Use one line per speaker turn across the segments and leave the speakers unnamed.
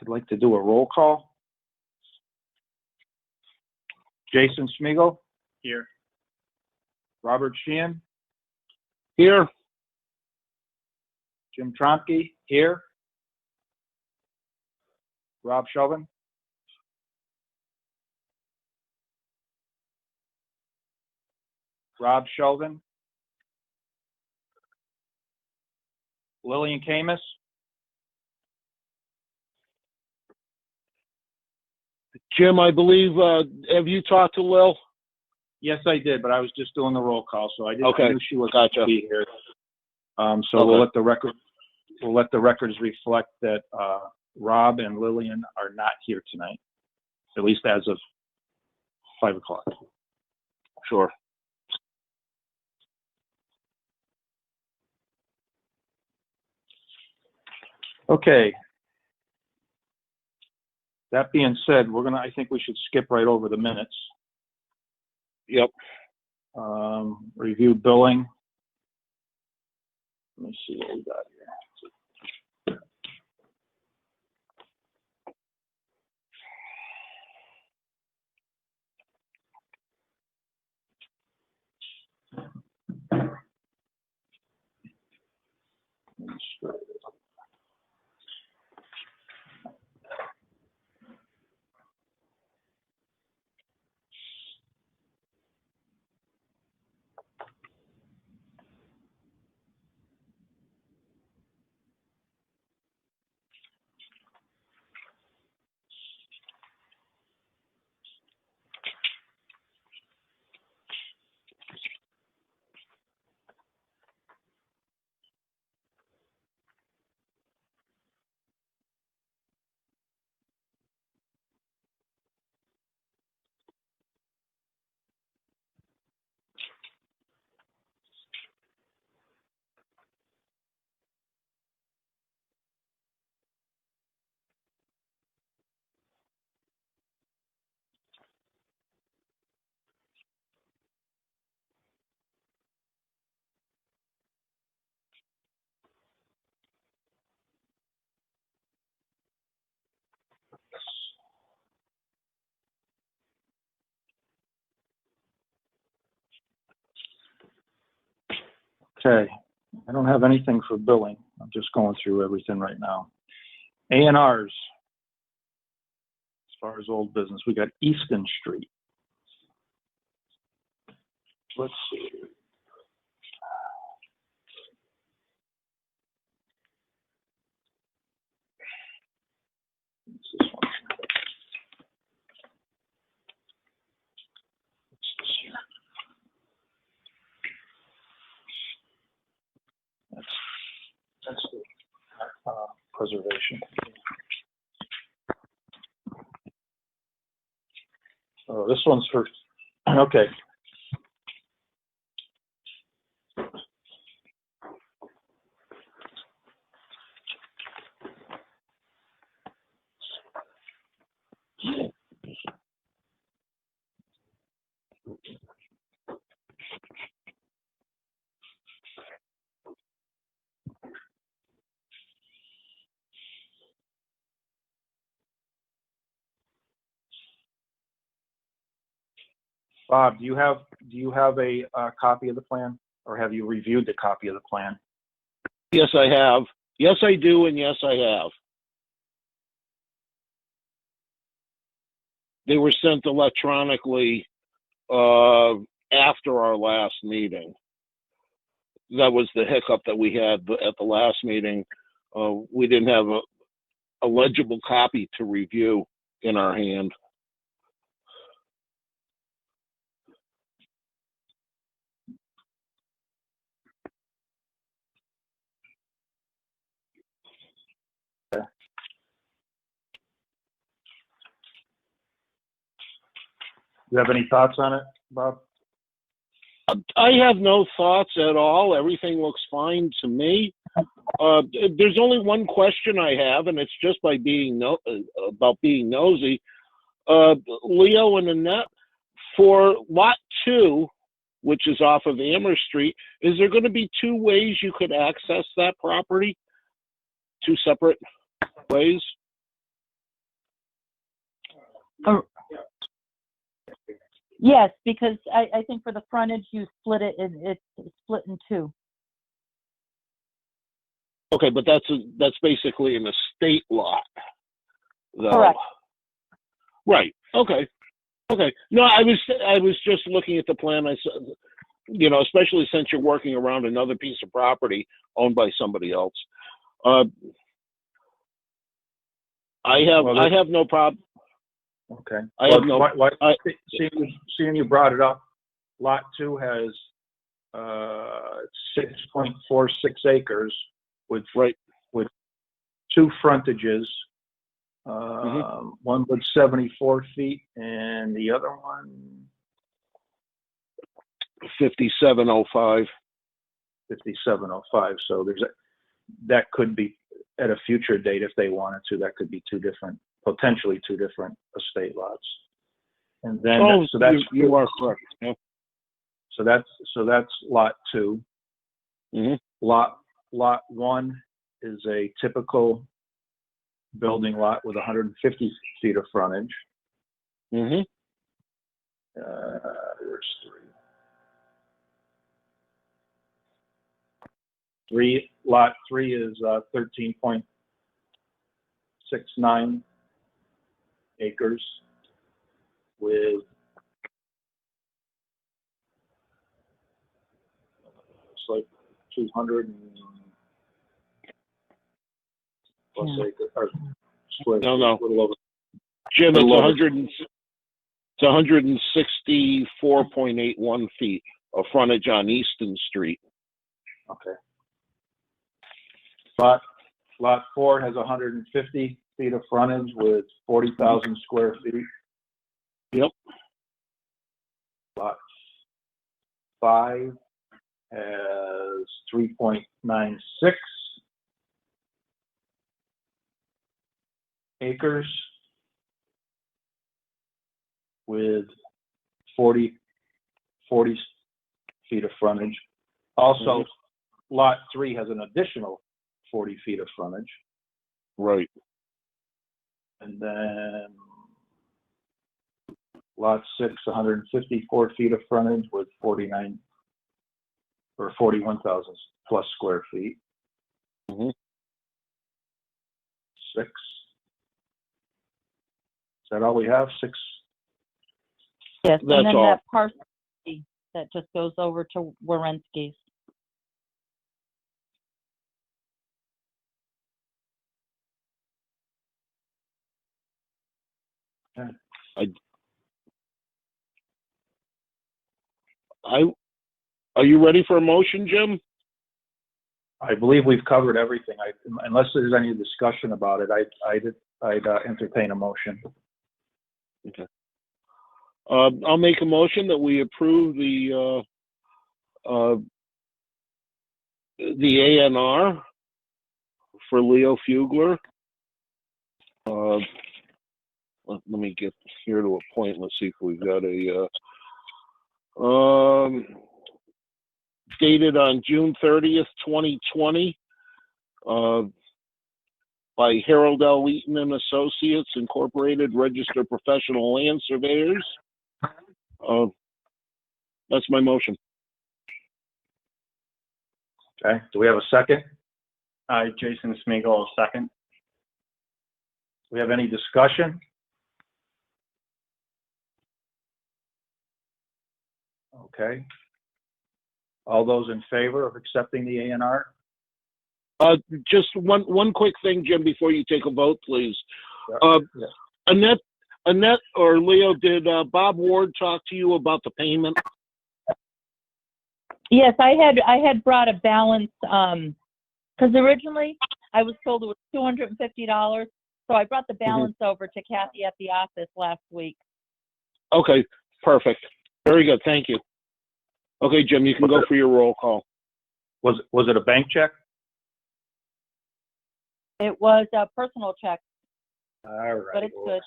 I'd like to do a roll call. Jason Smiegel? Here. Robert Sheehan?
Here.
Jim Tromke? Here. Rob Chauvin? Rob Chauvin? Lillian Camus?
Jim, I believe, have you talked to Lil?
Yes, I did, but I was just doing the roll call, so I didn't.
Okay.
I knew she was
Gotcha.
going to be here. So
Okay.
we'll let the records reflect that Rob and Lillian are not here tonight, at least as of 5 o'clock.
Sure.
Okay. That being said, I think we should skip right over the minutes.
Yep.
Review billing. Let me see what we got here. Okay, I don't have anything for billing. I'm just going through everything right now. A&Rs, as far as old business, we got Easton Street. Let's see. What's this one? What's this here? That's the preservation. Oh, this one's for, okay. Bob, do you have a copy of the plan, or have you reviewed the copy of the plan?
Yes, I have. Yes, I do, and yes, I have. They were sent electronically after our last meeting. That was the hiccup that we had at the last meeting. We didn't have a legible copy to review in our hand.
You have any thoughts on it, Bob?
I have no thoughts at all. Everything looks fine to me. There's only one question I have, and it's just by about being nosy. Leo and Annette, for Lot 2, which is off of Amherst Street, is there going to be two ways you could access that property? Two separate ways?
Or, yes, because I think for the frontage, you split it, it's split in two.
Okay, but that's basically an estate lot, though.
Correct.
Right. Okay. Okay. No, I was just looking at the plan. I said, you know, especially since you're working around another piece of property owned by somebody else. I have no problem.
Okay.
I have no.
Seeing you brought it up, Lot 2 has 6.46 acres with two frontages. One was 74 feet, and the other one
5705.
5705. So that could be at a future date if they wanted to. That could be potentially two different estate lots. And then
you are correct. Yeah.
So that's Lot 2. Lot 1 is a typical building lot with 150 feet of frontage. There's 3. Lot 3 is 13.69 acres with it's like 200 plus acres or square.
No.
A little over.
Jim, it's 164.81 feet of frontage on Easton Street.
Okay. Lot 4 has 150 feet of frontage with 40,000 square feet.
Yep.
Lot 5 has 3.96 acres with 40 feet of frontage. Also, Lot 3 has an additional 40 feet of frontage.
Right.
And then Lot 6, 154 feet of frontage with 49 or 41,000 plus square feet. 6. Is that all we have? 6?
Yes,
That's
and then
all.
that parcel that just goes over to Wierenski's.
Are you ready for a motion, Jim?
I believe we've covered everything. Unless there's any discussion about it, I'd entertain a motion.
Okay. I'll make a motion that we approve the A&R for Leo Fugler. Let me get here to a point. Let's see if we've got a dated on June 30th, 2020, by Harold L. Eaton and Associates, Incorporated, Registered Professional Land Surveyors. That's my motion.
Okay. Do we have a second?
Jason Smeagol, second.
Do we have any discussion? Okay. All those in favor of accepting the A&R?
Just one quick thing, Jim, before you take a vote, please.
Yeah.
Annette or Leo, did Bob Ward talk to you about the payment?
Yes, I had brought a balance, because originally I was told it was $250, so I brought the balance over to Kathy at the office last week.
Okay, perfect. Very good, thank you. Okay, Jim, you can go for your roll call.
Was it a bank check?
It was a personal check.
All right.
But it's good.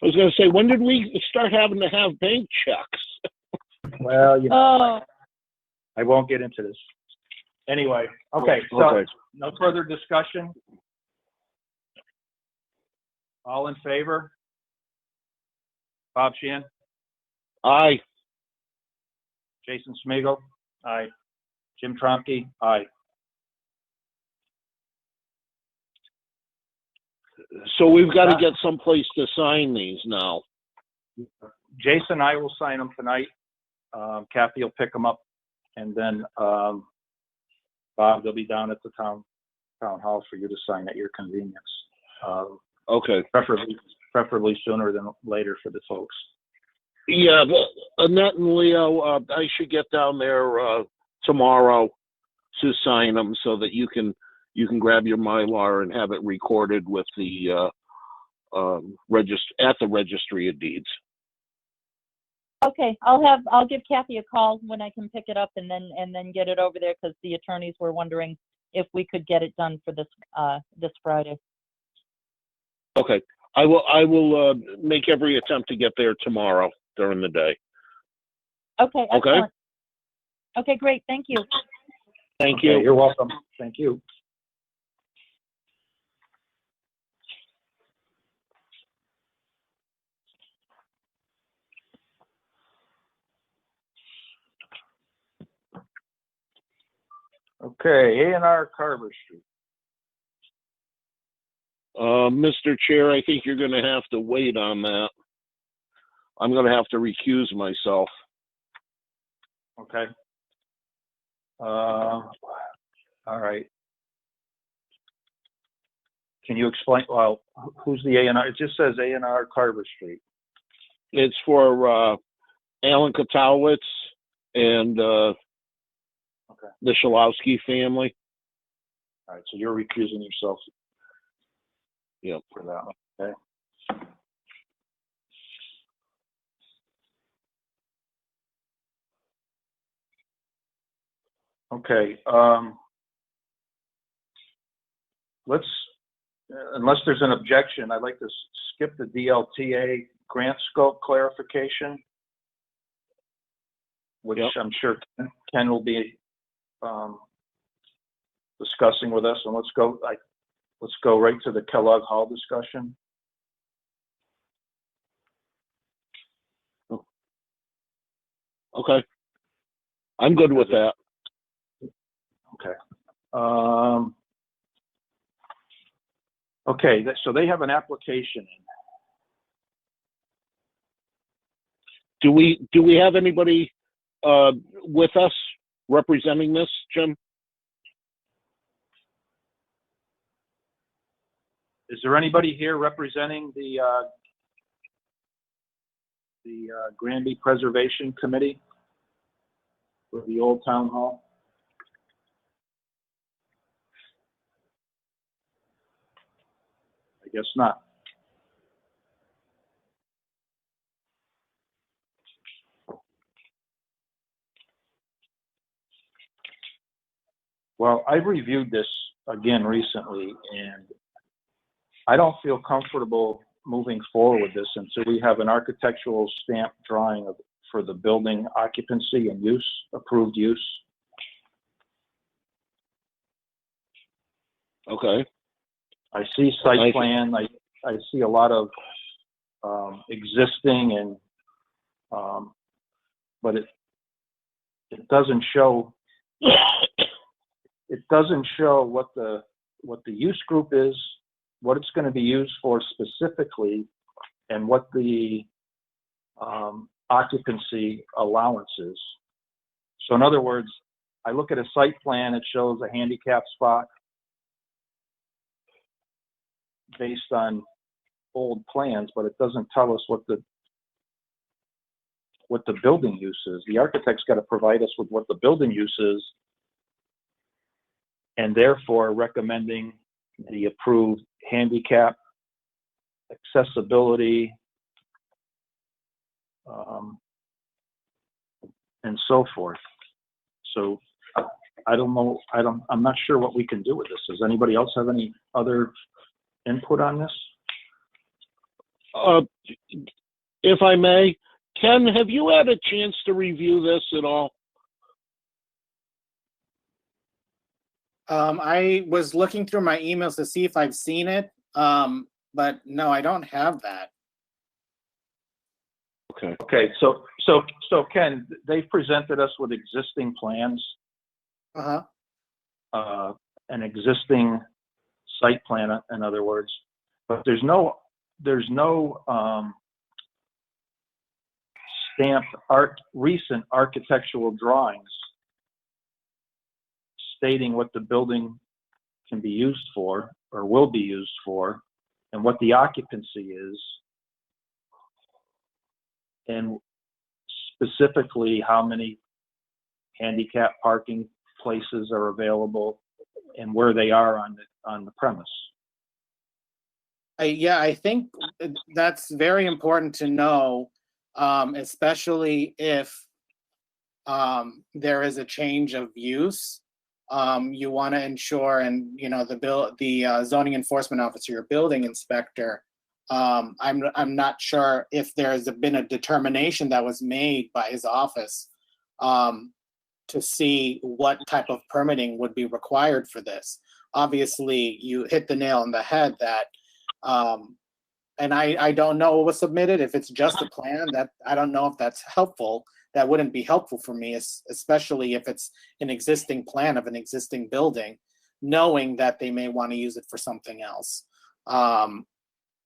I was going to say, when did we start having to have bank checks?
Well, I won't get into this. Anyway, okay, so no further discussion. All in favor? Bob Sheehan,
Aye.
Jason Smigiel,
Aye.
Jim Tromke, aye.
So we've got to get someplace to sign these now.
Jason and I will sign them tonight. Kathy will pick them up, and then Bob, they'll be down at the town hall for you to sign at your convenience.
Okay.
Preferably sooner than later for the folks.
Yeah, but Annette and Leo, I should get down there tomorrow to sign them so that you can grab your Mylar and have it recorded with the at the Registry of Deeds.
Okay, I'll give Kathy a call when I can pick it up and then get it over there, because the attorneys were wondering if we could get it done for this Friday.
Okay, I will make every attempt to get there tomorrow during the day.
Okay, excellent. Okay, great. Thank you.
Thank you.
You're welcome. Thank you. Okay, A&R Carver Street.
Mr. Chair, I think you're going to have to wait on that. I'm going to have to recuse myself.
Okay. All right. Can you explain? Well, who's the A&R? It just says A&R Carver Street.
It's for Alan Kotowitz and the Shalowski family.
All right, so you're recusing yourself.
Yep.
For that one. Okay. Okay. Let's, unless there's an objection, I'd like to skip the DLTA grant scope clarification, which I'm sure Ken will be discussing with us. And let's go right to the Kellogg Hall discussion.
Okay. I'm good with that.
Okay. Okay, so they have an application in.
Do we have anybody with us representing this, Jim?
Is there anybody here representing the Granby Preservation Committee for the old town hall? I guess not. Well, I've reviewed this again recently, and I don't feel comfortable moving forward with this until we have an architectural stamp drawing for the building occupancy and use, approved use.
Okay.
I see site plan. I see a lot of existing, and but it doesn't show. It doesn't show what the use group is, what it's going to be used for specifically, and what the occupancy allowance is. So in other words, I look at a site plan, it shows a handicap spot based on old plans, but it doesn't tell us what the building use is. The architect's got to provide us with what the building use is, and therefore recommending the approved handicap, accessibility, and so forth. So I don't know. I'm not sure what we can do with this. Does anybody else have any other input on this?
If I may, Ken, have you had a chance to review this at all?
I was looking through my emails to see if I've seen it. but no, I don't have that.
Okay.
Okay, so Ken, they've presented us with existing plans,
Uh-huh.
an existing site plan, in other words, but there's no stamped recent architectural drawings stating what the building can be used for or will be used for, and what the occupancy is, and specifically how many handicap parking places are available and where they are on the premise.
I think that's very important to know, especially if there is a change of use. You want to ensure, and the zoning enforcement officer, your building inspector. I'm not sure if there's been a determination that was made by his office to see what type of permitting would be required for this. Obviously, you hit the nail on the head that, and I don't know what was submitted. If it's just a plan, that I don't know if that's helpful. That wouldn't be helpful for me, especially if it's an existing plan of an existing building, knowing that they may want to use it for something else.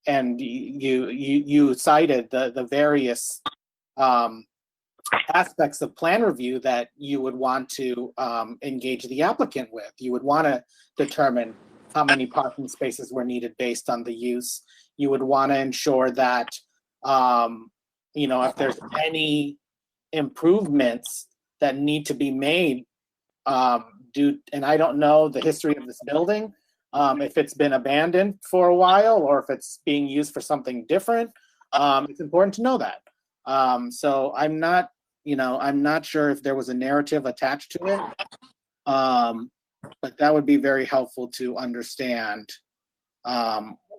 And you cited the various aspects of plan review that you would want to engage the applicant with. You would want to determine how many parking spaces were needed based on the use. You would want to ensure that, if there's any improvements that need to be made and I don't know the history of this building, if it's been abandoned for a while or if it's being used for something different. It's important to know that. So I'm not sure if there was a narrative attached to it, but that would be very helpful to understand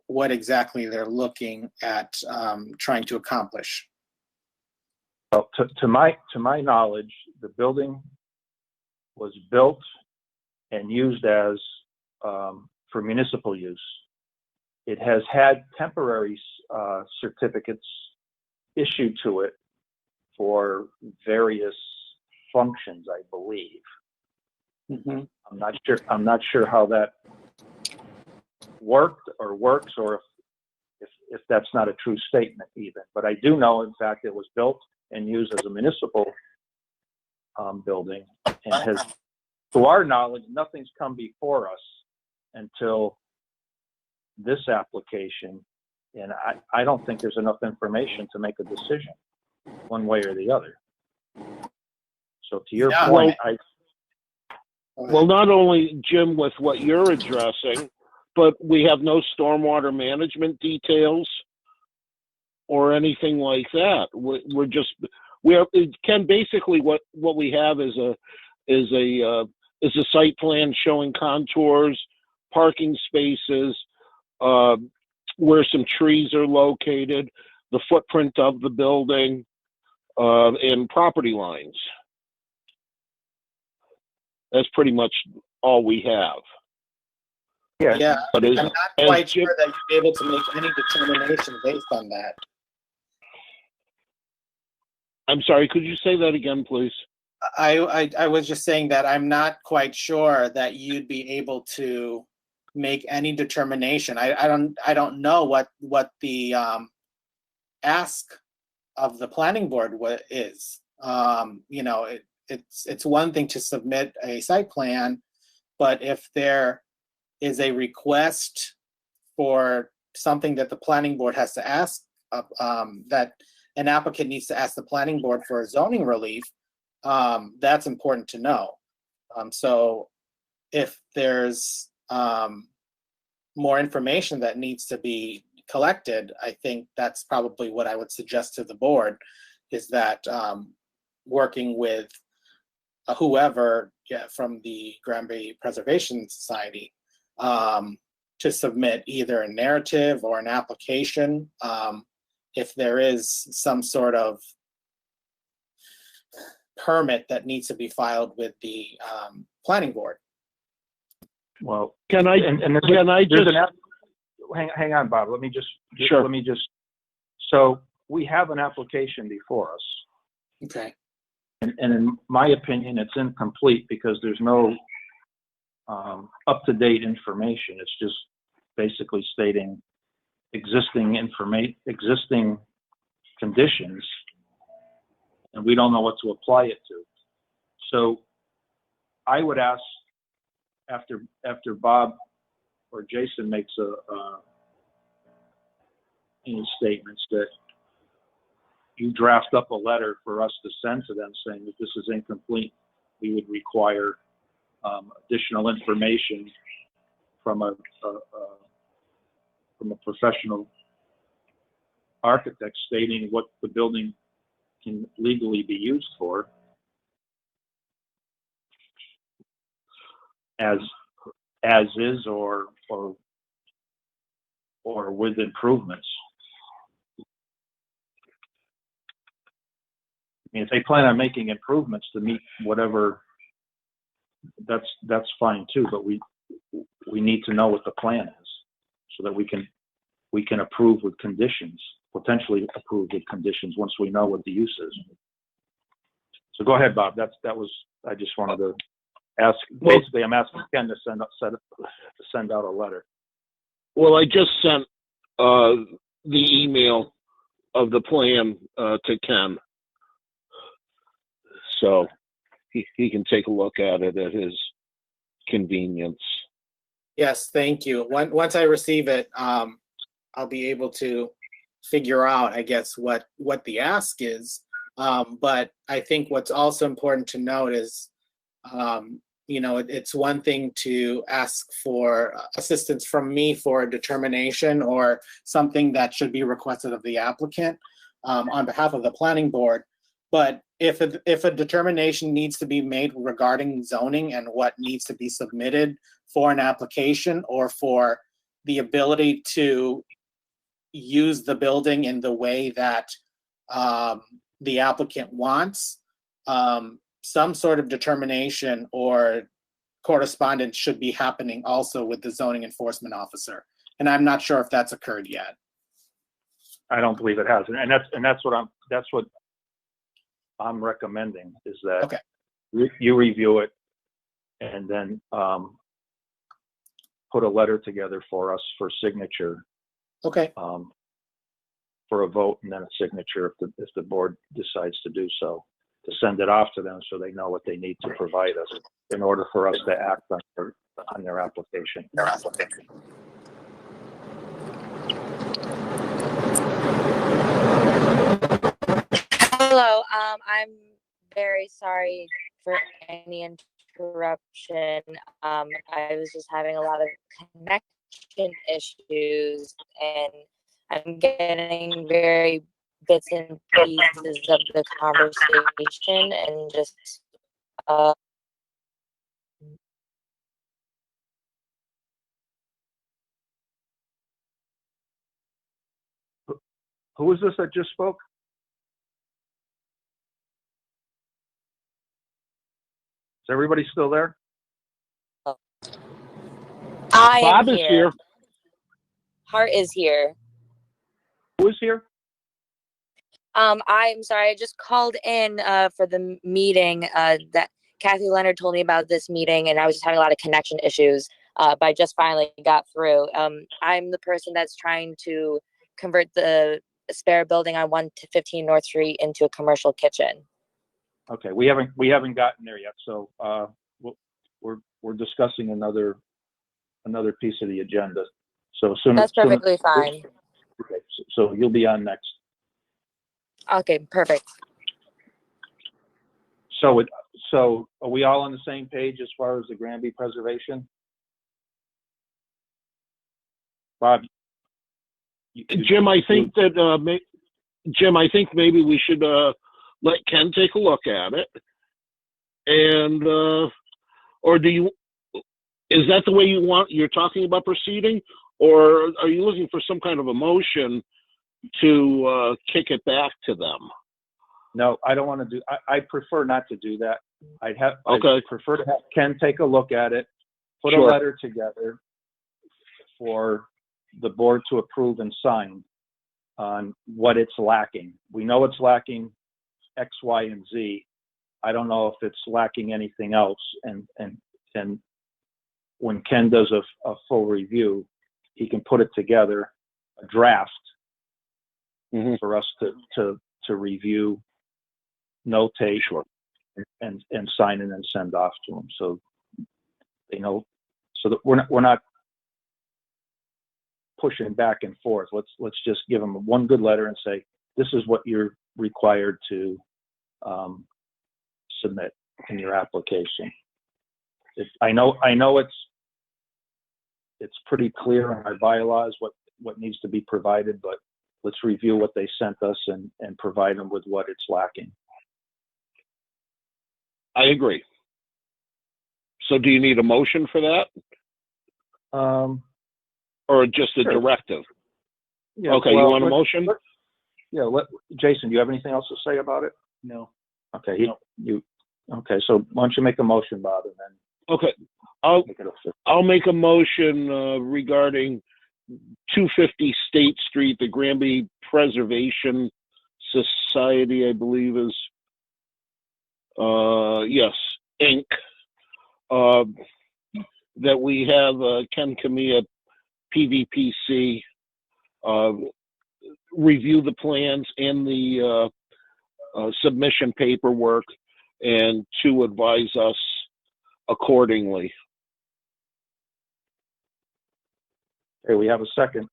what exactly they're looking at trying to accomplish.
Well, to my knowledge, the building was built and used as for municipal use. It has had temporary certificates issued to it for various functions, I believe.
Mm-hmm.
I'm not sure how that worked or works, or if that's not a true statement even. But I do know, in fact, it was built and used as a municipal building, and has, to our knowledge, nothing's come before us until this application, and I don't think there's enough information to make a decision one way or the other. So to your point,
Well, not only, Jim, with what you're addressing, but we have no stormwater management details or anything like that. Ken, basically what we have is a site plan showing contours, parking spaces, where some trees are located, the footprint of the building, and property lines. That's pretty much all we have.
Yeah,
But
I'm not quite sure that you're able to make any determination based on that.
I'm sorry, could you say that again, please?
I was just saying that I'm not quite sure that you'd be able to make any determination. I don't know what the ask of the planning board is. It's one thing to submit a site plan, but if there is a request for something that the planning board has to ask, that an applicant needs to ask the planning board for a zoning relief, that's important to know. So if there's more information that needs to be collected, I think that's probably what I would suggest to the board, is that working with whoever from the Granby Preservation Society to submit either a narrative or an application if there is some sort of permit that needs to be filed with the planning board.
Well,
Can I
hang on, Bob. Let me just,
Sure.
so we have an application before us.
Okay.
And in my opinion, it's incomplete because there's no up-to-date information. It's just basically stating existing conditions, and we don't know what to apply it to. So I would ask, after Bob or Jason makes any statements, that you draft up a letter for us to send to them saying that this is incomplete. We would require additional information from a professional architect stating what the building can legally be used for as is or with improvements. I mean, if they plan on making improvements to meet whatever, that's fine too, but we need to know what the plan is so that we can approve with conditions, potentially approve with conditions once we know what the use is. So go ahead, Bob. I just wanted to ask, basically I'm asking Ken to send out a letter.
Well, I just sent the email of the plan to Ken, so he can take a look at it at his convenience.
Yes, thank you. Once I receive it, I'll be able to figure out, I guess, what the ask is. But I think what's also important to note is, it's one thing to ask for assistance from me for a determination or something that should be requested of the applicant on behalf of the planning board. But if a determination needs to be made regarding zoning and what needs to be submitted for an application or for the ability to use the building in the way that the applicant wants, some sort of determination or correspondence should be happening also with the zoning enforcement officer. And I'm not sure if that's occurred yet.
I don't believe it has, and that's what I'm recommending, is that
Okay.
You review it and then put a letter together for us for signature.
Okay.
For a vote and then a signature if the board decides to do so, to send it off to them so they know what they need to provide us in order for us to act on their application.
Hello, I'm very sorry for any interruption. I was just having a lot of connection issues, and I'm getting very bits and pieces of the conversation, and just
Who is this that just spoke? Is everybody still there?
I
Bob
am
is here.
Hart is here.
Who is here?
I'm sorry, I just called in for the meeting that Kathy Leonard told me about this meeting, and I was just having a lot of connection issues, but I just finally got through. I'm the person that's trying to convert the spare building on 115 North Street into a commercial kitchen.
Okay, we haven't gotten there yet, so we're discussing another piece of the agenda. So
that's perfectly fine.
Okay, so you'll be on next.
Okay, perfect.
So are we all on the same page as far as the Granby preservation? Bob?
Jim, I think maybe we should let Ken take a look at it. And, or is that the way you're talking about proceeding? Or are you looking for some kind of a motion to kick it back to them?
No, I don't want to do, I prefer not to do that. I prefer to have Ken take a look at it, put a letter together for the board to approve and sign on what it's lacking. We know it's lacking X, Y, and Z. I don't know if it's lacking anything else. And when Ken does a full review, he can put it together, a draft, for us to review, notate, and sign and then send off to them. So they know, so that we're not pushing back and forth. Let's just give them one good letter and say, this is what you're required to submit in your application. I know it's pretty clear in our bylaws what needs to be provided, but let's review what they sent us and provide them with what it's lacking.
I agree. So do you need a motion for that? Or just a
Sure.
directive?
Yeah,
Okay,
well,
you want a motion?
Jason, do you have anything else to say about it?
No.
Okay, okay, so why don't you make a motion, Bob, and then
Okay,
make it official.
I'll make a motion regarding 250 State Street, the Granby Preservation Society, I believe is, yes, Inc. That we have Ken Camilla, PVPC, review the plans and the submission paperwork and to advise us accordingly.
Okay, we have a second.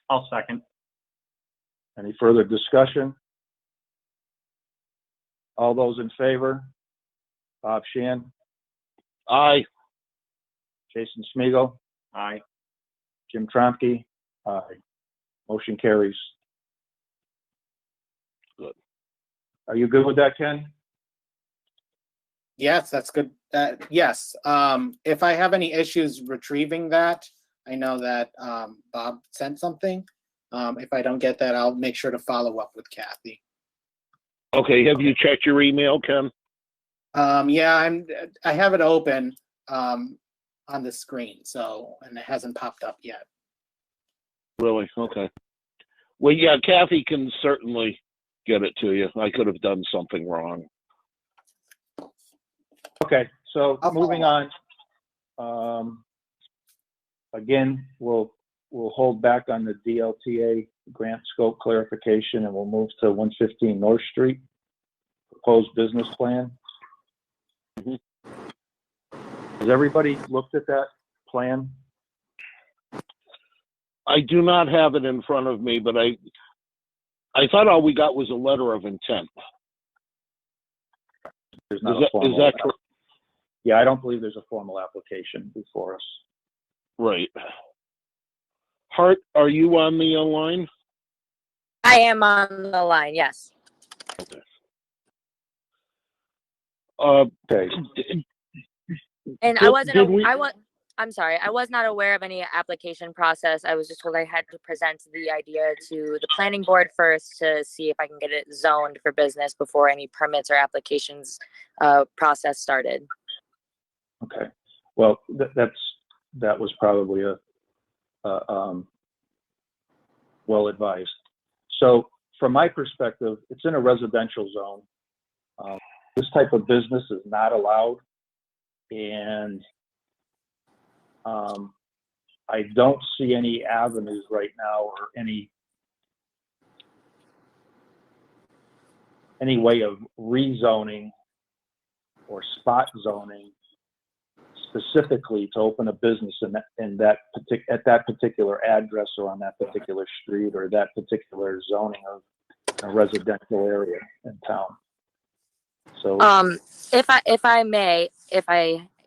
I'll second.
Any further discussion? All those in favor? Bob Shan,
Aye.
Jason Smigiel,
Aye.
Jim Tromke, aye. Motion carries.
Good.
Are you good with that, Ken?
Yes, that's good. Yes. If I have any issues retrieving that, I know that Bob sent something. If I don't get that, I'll make sure to follow up with Kathy.
Okay, have you checked your email, Ken?
Yeah, I have it open on the screen, so, and it hasn't popped up yet.
Really? Okay. Well, yeah, Kathy can certainly get it to you. I could have done something wrong.
Okay, so moving on. Again, we'll hold back on the DLTA grant scope clarification, and we'll move to 115 North Street, proposed business plan.
Mhm.
Has everybody looked at that plan?
I do not have it in front of me, but I thought all we got was a letter of intent.
There's not
Is
a formal.
that correct?
Yeah, I don't believe there's a formal application before us.
Right. Hart, are you on the line?
I am on the line, yes.
Okay.
Okay.
And
Did
I'm sorry, I was not aware of any application process. I was just told I had to present the idea to the planning board first to see if I can get it zoned for business before any permits or applications process started.
Okay. Well, that was probably a well advised. So from my perspective, it's in a residential zone. This type of business is not allowed, and I don't see any avenues right now or any way of rezoning or spot zoning specifically to open a business at that particular address or on that particular street or that particular zoning of a residential area in town. So,
if I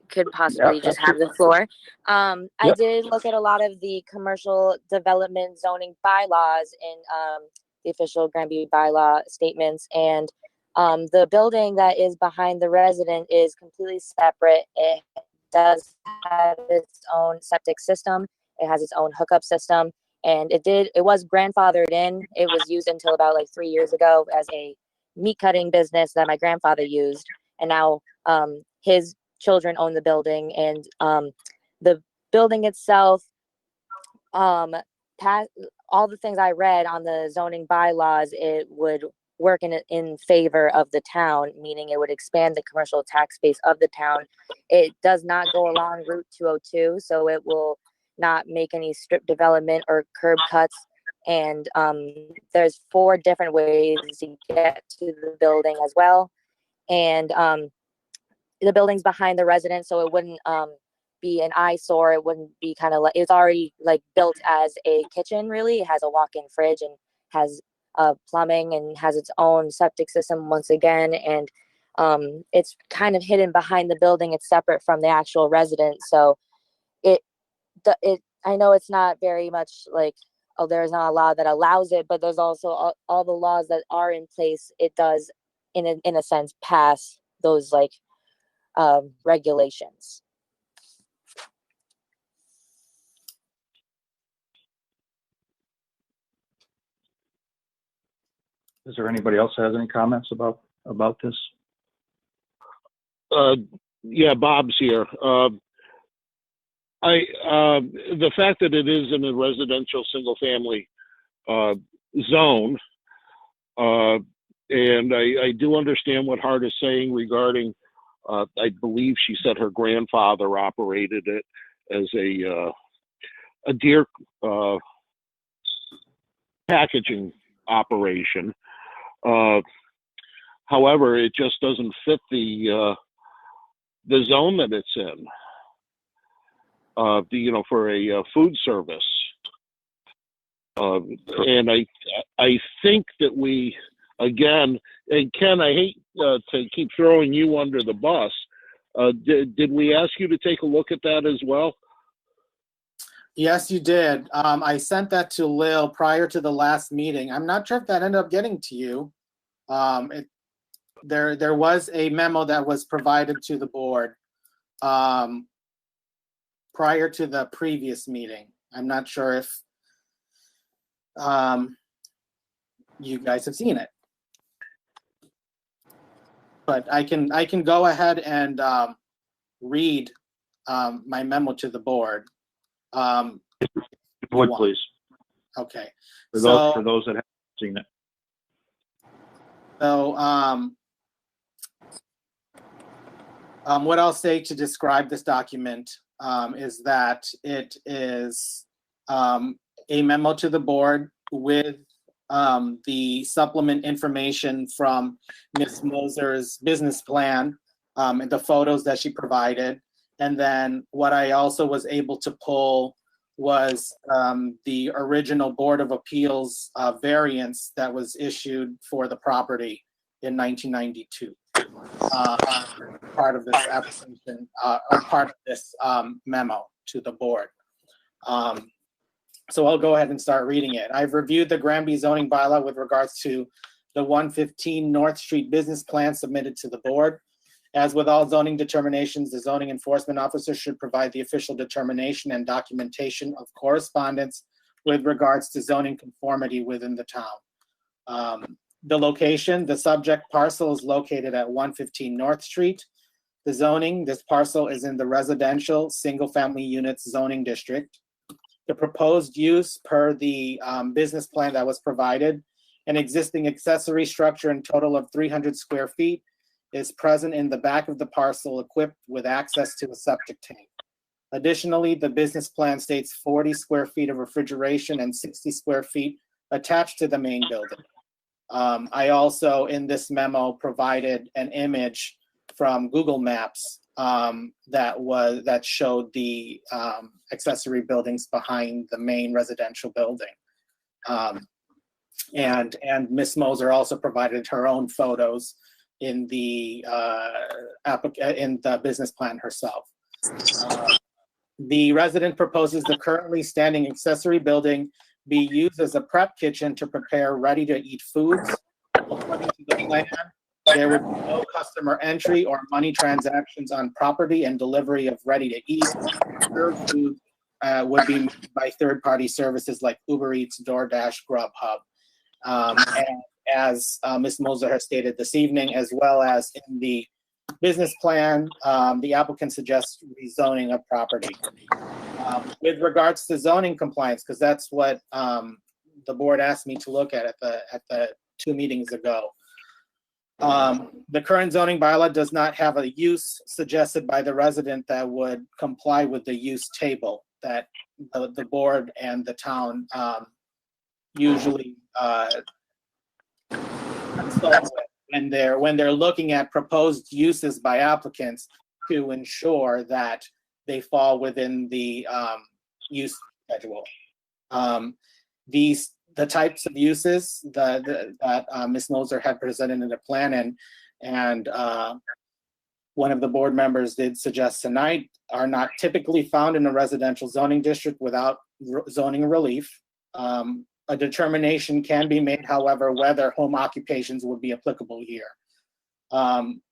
could possibly just have the floor. I did look at a lot of the commercial development zoning bylaws in the official Granby bylaw statements, and the building that is behind the resident is completely separate. It does have its own septic system. It has its own hookup system, and it was grandfathered in. It was used until about like 3 years ago as a meat cutting business that my grandfather used, and now his children own the building, and the building itself past all the things I read on the zoning bylaws, it would work in favor of the town, meaning it would expand the commercial tax base of the town. It does not go along Route 202, so it will not make any strip development or curb cuts. And there's 4 different ways to get to the building as well. And the building's behind the residence, so it wouldn't be an eyesore. It wouldn't be kind of like, it's already like built as a kitchen, really. It has a walk-in fridge and has plumbing and has its own septic system once again. And it's kind of hidden behind the building. It's separate from the actual residence. So I know it's not very much like, oh, there's not a law that allows it, but there's also all the laws that are in place. It does, in a sense, pass those like regulations.
Is there anybody else that has any comments about this?
Yeah, Bob's here. The fact that it is in a residential single-family zone, and I do understand what Hart is saying regarding. I believe she said her grandfather operated it as a deer packaging operation. However, it just doesn't fit the zone that it's in. For a food service. And I think that we, again, and Ken, I hate to keep throwing you under the bus. Did we ask you to take a look at that as well?
Yes, you did. I sent that to Lil prior to the last meeting. I'm not sure if that ended up getting to you. There was a memo that was provided to the board prior to the previous meeting. I'm not sure if you guys have seen it, but I can go ahead and read my memo to the board.
Would please.
Okay.
For those that haven't seen it.
So what I'll say to describe this document is that it is a memo to the board with the supplement information from Ms. Moser's business plan and the photos that she provided. And then what I also was able to pull was the original Board of Appeals variance that was issued for the property in 1992. Part of this application, or part of this memo to the board. So I'll go ahead and start reading it. I've reviewed the Granby zoning bylaw with regards to the 115 North Street business plan submitted to the board. As with all zoning determinations, the zoning enforcement officer should provide the official determination and documentation of correspondence with regards to zoning conformity within the town. The location, the subject parcel is located at 115 North Street. The zoning, this parcel is in the residential single-family units zoning district. The proposed use per the business plan that was provided, an existing accessory structure in total of 300 square feet is present in the back of the parcel equipped with access to a septic tank. Additionally, the business plan states 40 square feet of refrigeration and 60 square feet attached to the main building. I also, in this memo, provided an image from Google Maps that showed the accessory buildings behind the main residential building. And Ms. Moser also provided her own photos in the business plan herself. The resident proposes the currently standing accessory building be used as a prep kitchen to prepare ready-to-eat foods. According to the plan, there would be no customer entry or money transactions on property, and delivery of ready-to-eat served food would be made by third-party services like Uber Eats, DoorDash, Grubhub. And as Ms. Moser has stated this evening, as well as in the business plan, the applicant suggests rezoning of property. With regards to zoning compliance, because that's what the board asked me to look at the 2 meetings ago. The current zoning bylaw does not have a use suggested by the resident that would comply with the use table that the board and the town usually consult with when they're looking at proposed uses by applicants to ensure that they fall within the use schedule. The types of uses that Ms. Moser had presented in the plan and one of the board members did suggest tonight are not typically found in a residential zoning district without zoning relief. A determination can be made, however, whether home occupations would be applicable here.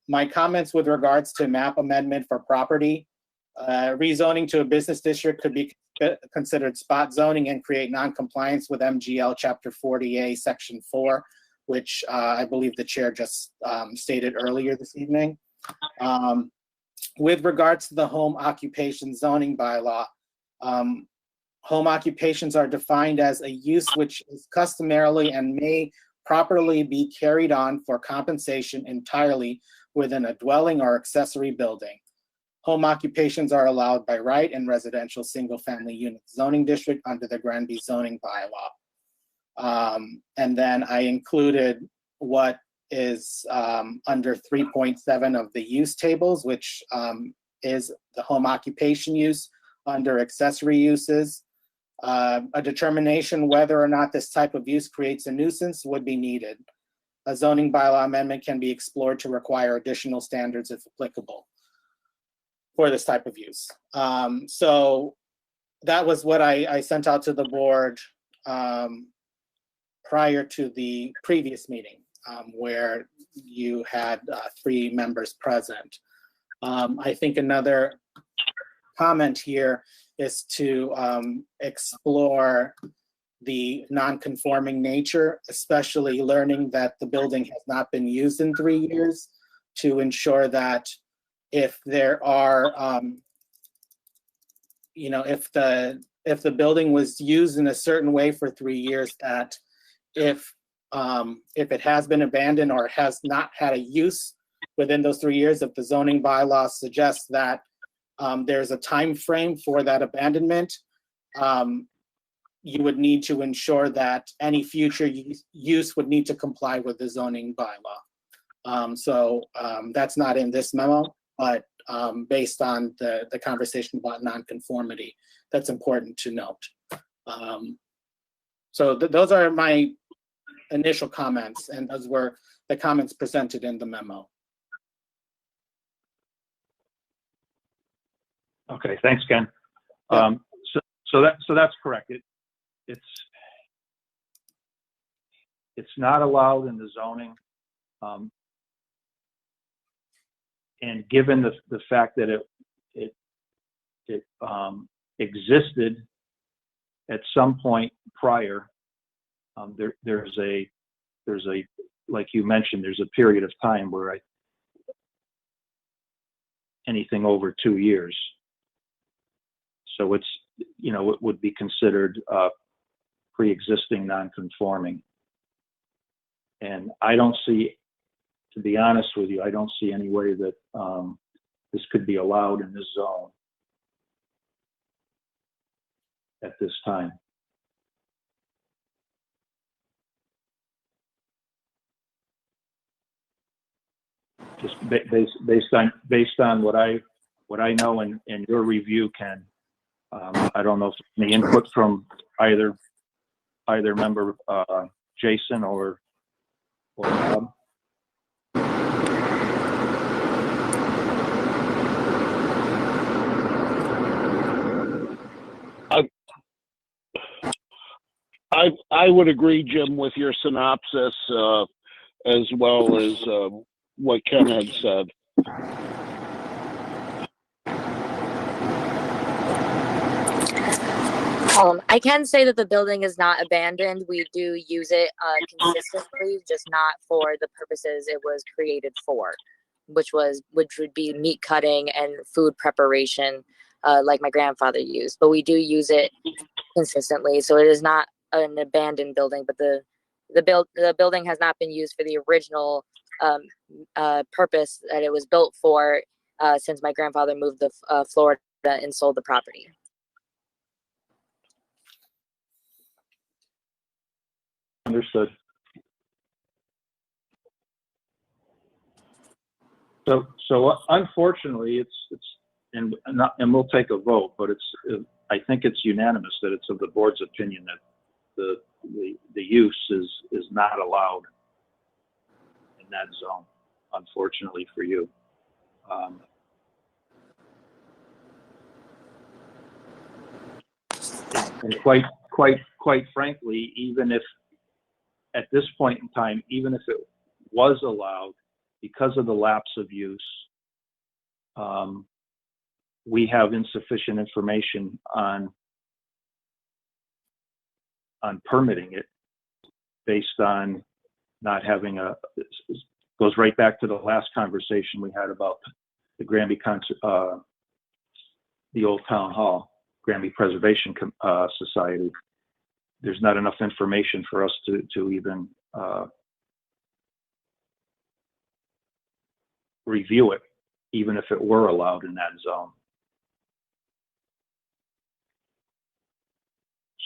My comments with regards to map amendment for property, rezoning to a business district could be considered spot zoning and create non-compliance with MGL Chapter 40A, Section 4, which I believe the chair just stated earlier this evening. With regards to the home occupation zoning bylaw, home occupations are defined as a use which is customarily and may properly be carried on for compensation entirely within a dwelling or accessory building. Home occupations are allowed by right in residential single-family unit zoning district under the Granby zoning bylaw. And then I included what is under 3.7 of the use tables, which is the home occupation use under accessory uses. A determination whether or not this type of use creates a nuisance would be needed. A zoning bylaw amendment can be explored to require additional standards if applicable for this type of use. So that was what I sent out to the board prior to the previous meeting where you had 3 members present. I think another comment here is to explore the non-conforming nature, especially learning that the building has not been used in 3 years, to ensure that if there are, if the building was used in a certain way for 3 years, that if it has been abandoned or has not had a use within those 3 years, if the zoning bylaw suggests that there's a time frame for that abandonment, you would need to ensure that any future use would need to comply with the zoning bylaw. So that's not in this memo, but based on the conversation about nonconformity, that's important to note. So those are my initial comments, and those were the comments presented in the memo.
Okay, thanks, Ken.
Yeah.
So that's correct. It's not allowed in the zoning, and given the fact that it existed at some point prior, there's a like you mentioned, there's a period of time where anything over 2 years. So it's, it would be considered pre-existing non-conforming. And I don't see, to be honest with you, I don't see any way that this could be allowed in this zone at this time. Just based on what I know and your review, Ken. I don't know if any input from either member, Jason or Bob.
I would agree, Jim, with your synopsis as well as what Ken had said.
I can say that the building is not abandoned. We do use it consistently, just not for the purposes it was created for. which would be meat cutting and food preparation, like my grandfather used. But we do use it consistently, so it is not an abandoned building. But the building has not been used for the original purpose that it was built for since my grandfather moved to Florida and sold the property.
Understood. So unfortunately, and we'll take a vote, but I think it's unanimous that it's of the board's opinion that the use is not allowed in that zone, unfortunately for you. And quite frankly, even if at this point in time, even if it was allowed, because of the lapse of use, we have insufficient information on permitting it based on not having goes right back to the last conversation we had about the Granby the old town hall, Granby Preservation Society. There's not enough information for us to even review it, even if it were allowed in that zone.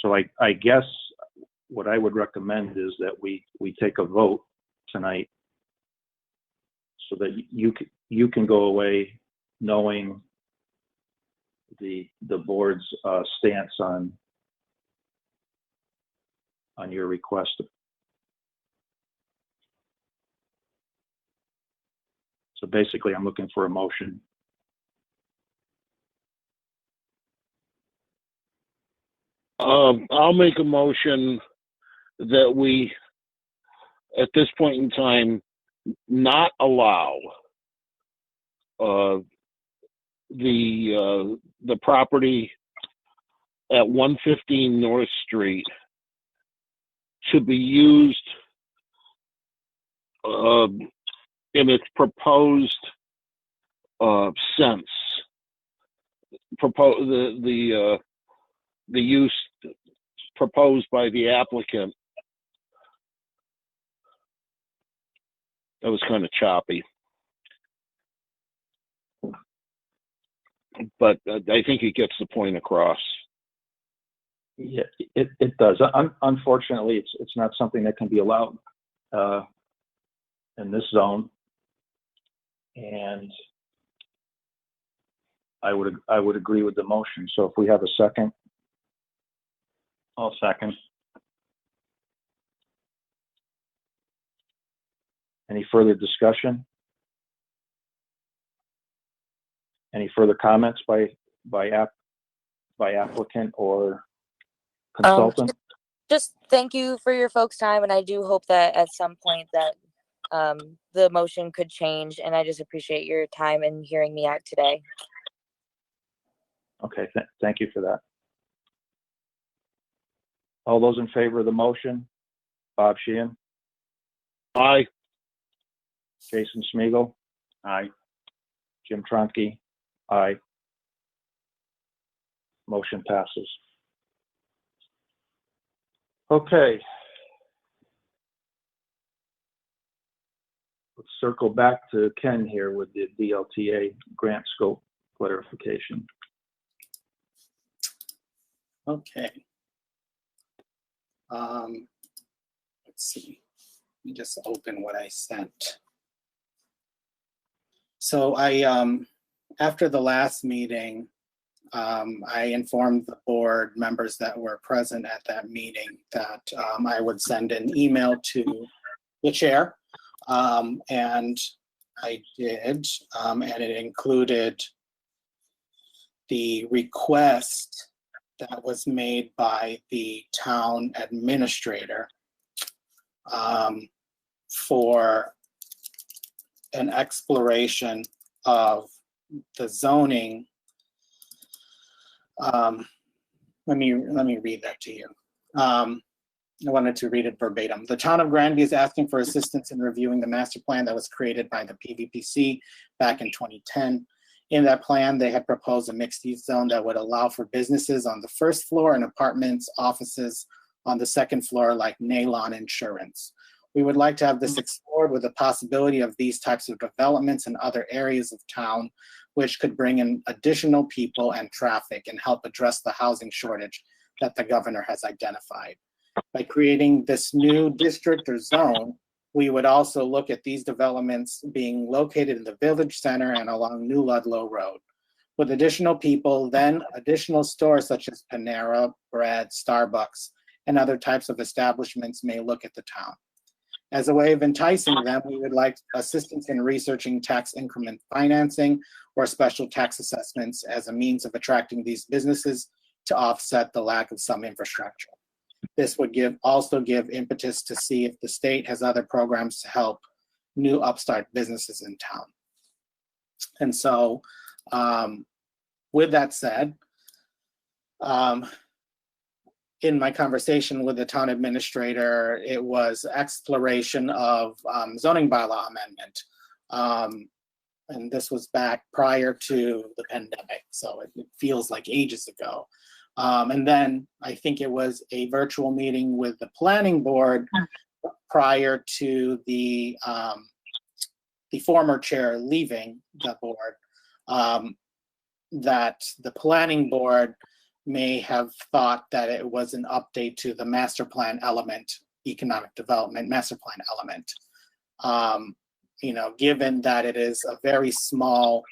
So I guess what I would recommend is that we take a vote tonight so that you can go away knowing the board's stance on your request. So basically, I'm looking for a motion.
I'll make a motion that we, at this point in time, not allow the property at 115 North Street to be used in its proposed sense. The use proposed by the applicant. That was kind of choppy, but I think it gets the point across.
Yeah, it does. Unfortunately, it's not something that can be allowed in this zone, and I would agree with the motion. So if we have a second.
I'll second.
Any further discussion? Any further comments by applicant or consultant?
Just thank you for your folks' time, and I do hope that at some point that the motion could change, and I just appreciate your time and hearing me out today.
Okay, thank you for that. All those in favor of the motion? Bob Sheehan?
Aye.
Jason Smeagol?
Aye.
Jim Tronke? Aye. Motion passes. Okay. Let's circle back to Ken here with the DLTA grant scope clarification.
Okay. Let's see. Let me just open what I sent. So after the last meeting, I informed the board members that were present at that meeting that I would send an email to the chair, and I did, and it included the request that was made by the town administrator for an exploration of the zoning. Let me read that to you. I wanted to read it verbatim. The town of Granby is asking for assistance in reviewing the master plan that was created by the PVPC back in 2010. In that plan, they had proposed a mixed-use zone that would allow for businesses on the first floor and apartments, offices on the second floor, like Nylon Insurance. We would like to have this explored with the possibility of these types of developments in other areas of town, which could bring in additional people and traffic and help address the housing shortage that the governor has identified. By creating this new district or zone, we would also look at these developments being located in the village center and along New Ludlow Road. With additional people, then additional stores such as Panera, Bread, Starbucks, and other types of establishments may look at the town. As a way of enticing them, we would like assistance in researching tax increment financing or special tax assessments as a means of attracting these businesses to offset the lack of some infrastructure. This would also give impetus to see if the state has other programs to help new upstart businesses in town. And so, with that said, in my conversation with the town administrator, it was exploration of zoning bylaw amendment. And this was back prior to the pandemic, so it feels like ages ago. And then I think it was a virtual meeting with the planning board prior to the former chair leaving the board, that the planning board may have thought that it was an update to the master plan element, economic development master plan element. You know, given that it is a very small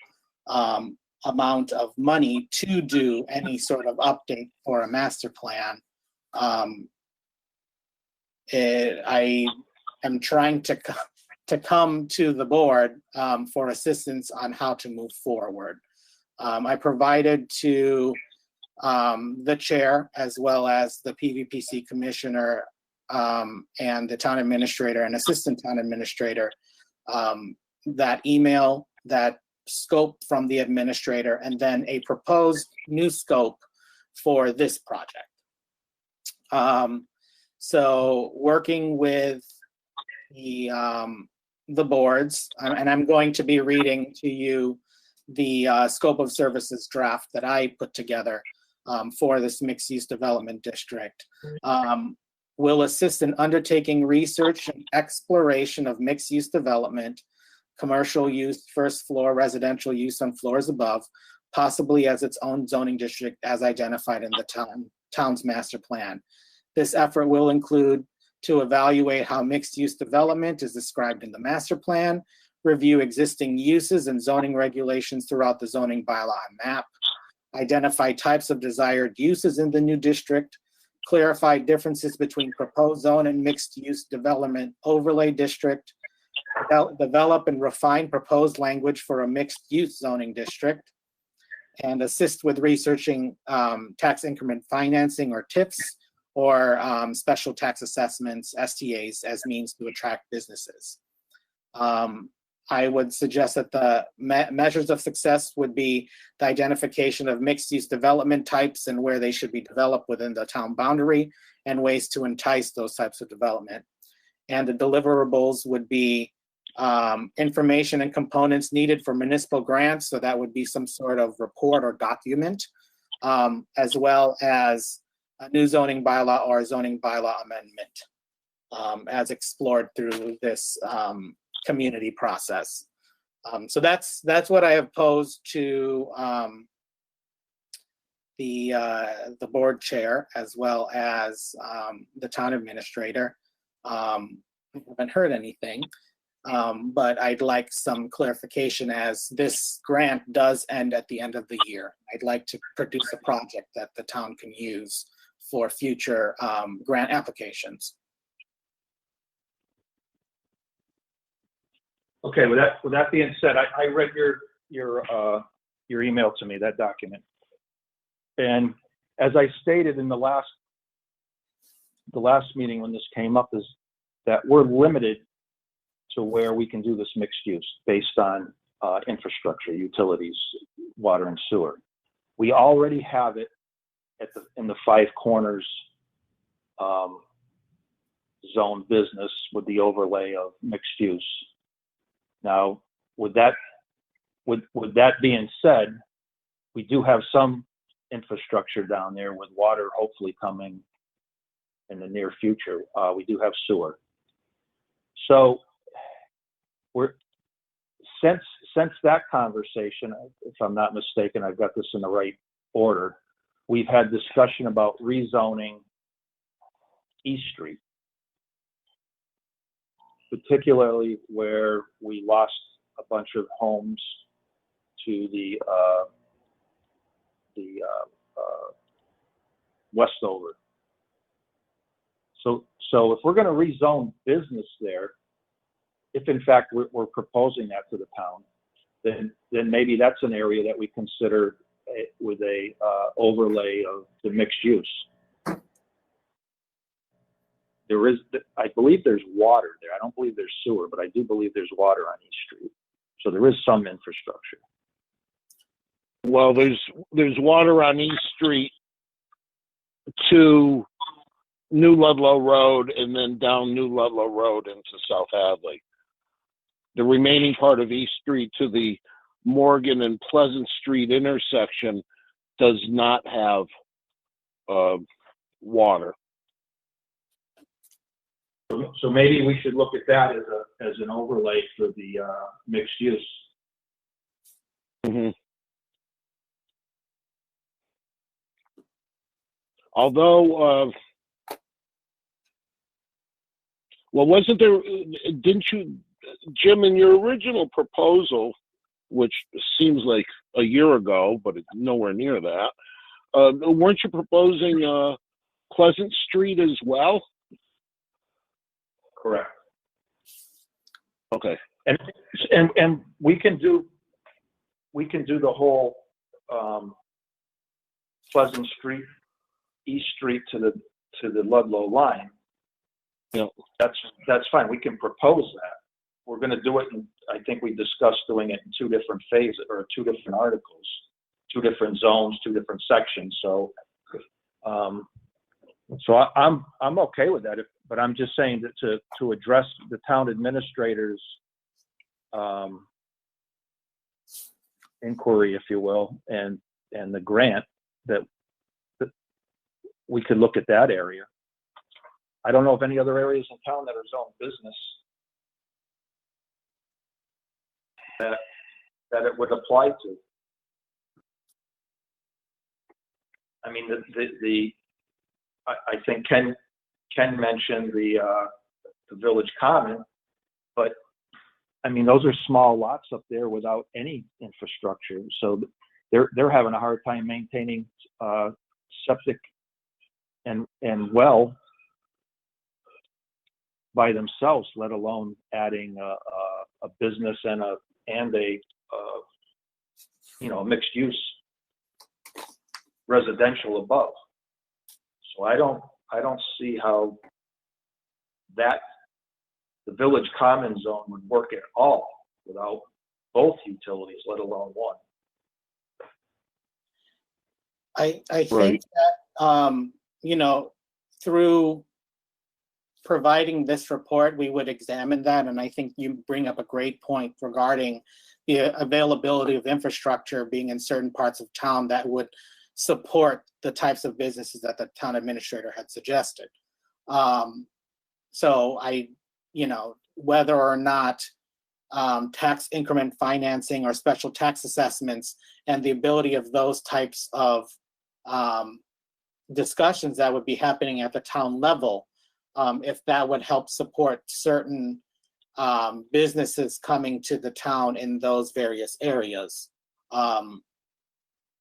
amount of money to do any sort of update for a master plan, I am trying to come to the board for assistance on how to move forward. I provided to the chair as well as the PVPC commissioner and the town administrator and assistant town administrator that email, that scope from the administrator, and then a proposed new scope for this project. So working with the boards, and I'm going to be reading to you the scope of services draft that I put together for this mixed use development district. Will assist in undertaking research and exploration of mixed use development, commercial use, first floor, residential use on floors above, possibly as its own zoning district as identified in the town's master plan. This effort will include to evaluate how mixed use development is described in the master plan, review existing uses and zoning regulations throughout the zoning bylaw and map, identify types of desired uses in the new district, clarify differences between proposed zone and mixed use development overlay district, develop and refine proposed language for a mixed use zoning district, and assist with researching tax increment financing or TIFs or special tax assessments, STAs, as means to attract businesses. I would suggest that the measures of success would be the identification of mixed use development types and where they should be developed within the town boundary and ways to entice those types of development. And the deliverables would be information and components needed for municipal grants. So that would be some sort of report or document, as well as a new zoning bylaw or a zoning bylaw amendment as explored through this community process. So that's what I have posed to the board chair as well as the town administrator. I haven't heard anything, but I'd like some clarification as this grant does end at the end of the year. I'd like to produce a project that the town can use for future grant applications.
Okay, with that being said, I read your email to me, that document. And as I stated in the last meeting when this came up, is that we're limited to where we can do this mixed use based on infrastructure, utilities, water and sewer. We already have it in the five corners zone business with the overlay of mixed use. Now, with that being said, we do have some infrastructure down there with water hopefully coming in the near future. We do have sewer. So since that conversation, if I'm not mistaken, I've got this in the right order, we've had discussion about rezoning East Street, particularly where we lost a bunch of homes to the Westover. So if we're going to rezone business there, if in fact we're proposing that to the town, then maybe that's an area that we consider with a overlay of the mixed use. There is, I believe there's water there. I don't believe there's sewer, but I do believe there's water on East Street. So there is some infrastructure.
Well, there's water on East Street to New Ludlow Road and then down New Ludlow Road into South Hadley. The remaining part of East Street to the Morgan and Pleasant Street intersection does not have water.
So maybe we should look at that as an overlay for the mixed use.
Mm-hmm. Although, well, wasn't there, didn't you, Jim, in your original proposal, which seems like a year ago, but it's nowhere near that, weren't you proposing Pleasant Street as well?
Correct.
Okay.
And we can do the whole Pleasant Street, East Street to the Ludlow line.
Yeah.
That's fine. We can propose that. We're going to do it, I think we discussed doing it in two different phases or two different articles, two different zones, two different sections. So, I'm okay with that. But I'm just saying that to address the town administrator's inquiry, if you will, and the grant, that we could look at that area. I don't know of any other areas in town that are zone business that it would apply to. I mean, I think Ken mentioned the Village Common, but I mean, those are small lots up there without any infrastructure. So they're having a hard time maintaining septic and well by themselves, let alone adding a business and a mixed use residential above. So I don't see how the Village Common zone would work at all without both utilities, let alone one.
I think that, through providing this report, we would examine that. And I think you bring up a great point regarding the availability of infrastructure being in certain parts of town that would support the types of businesses that the town administrator had suggested. So whether or not tax increment financing or special tax assessments and the ability of those types of discussions that would be happening at the town level, if that would help support certain businesses coming to the town in those various areas.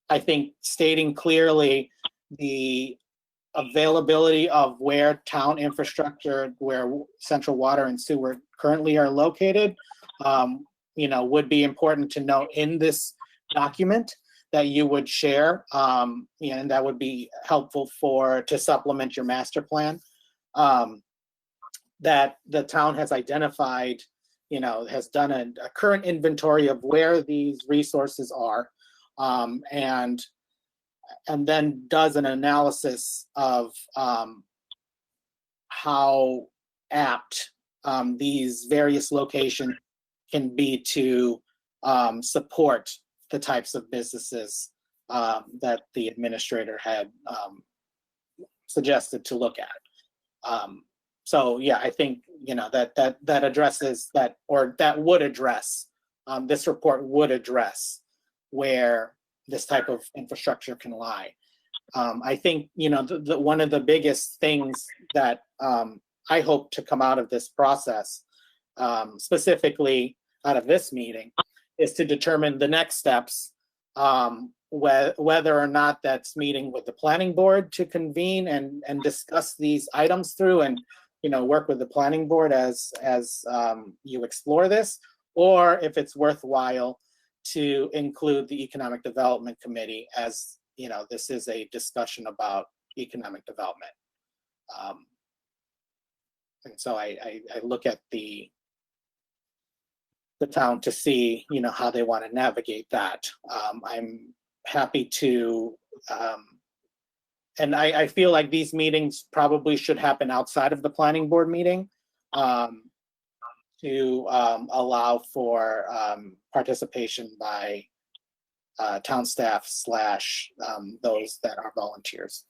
I think stating clearly the availability of where town infrastructure, where central water and sewer currently are located, would be important to know in this document that you would share, and that would be helpful to supplement your master plan. That the town has identified, has done a current inventory of where these resources are, and then does an analysis of how apt these various locations can be to support the types of businesses that the administrator had suggested to look at. So yeah, I think that addresses that, or that would address, this report would address where this type of infrastructure can lie. I think one of the biggest things that I hope to come out of this process, specifically out of this meeting, is to determine the next steps, whether or not that's meeting with the planning board to convene and discuss these items through, and work with the planning board as you explore this, or if it's worthwhile to include the Economic Development Committee, as this is a discussion about economic development. And so I look at the town to see how they want to navigate that. I'm happy to, and I feel like these meetings probably should happen outside of the planning board meeting, to allow for participation by town staff / those that are volunteers.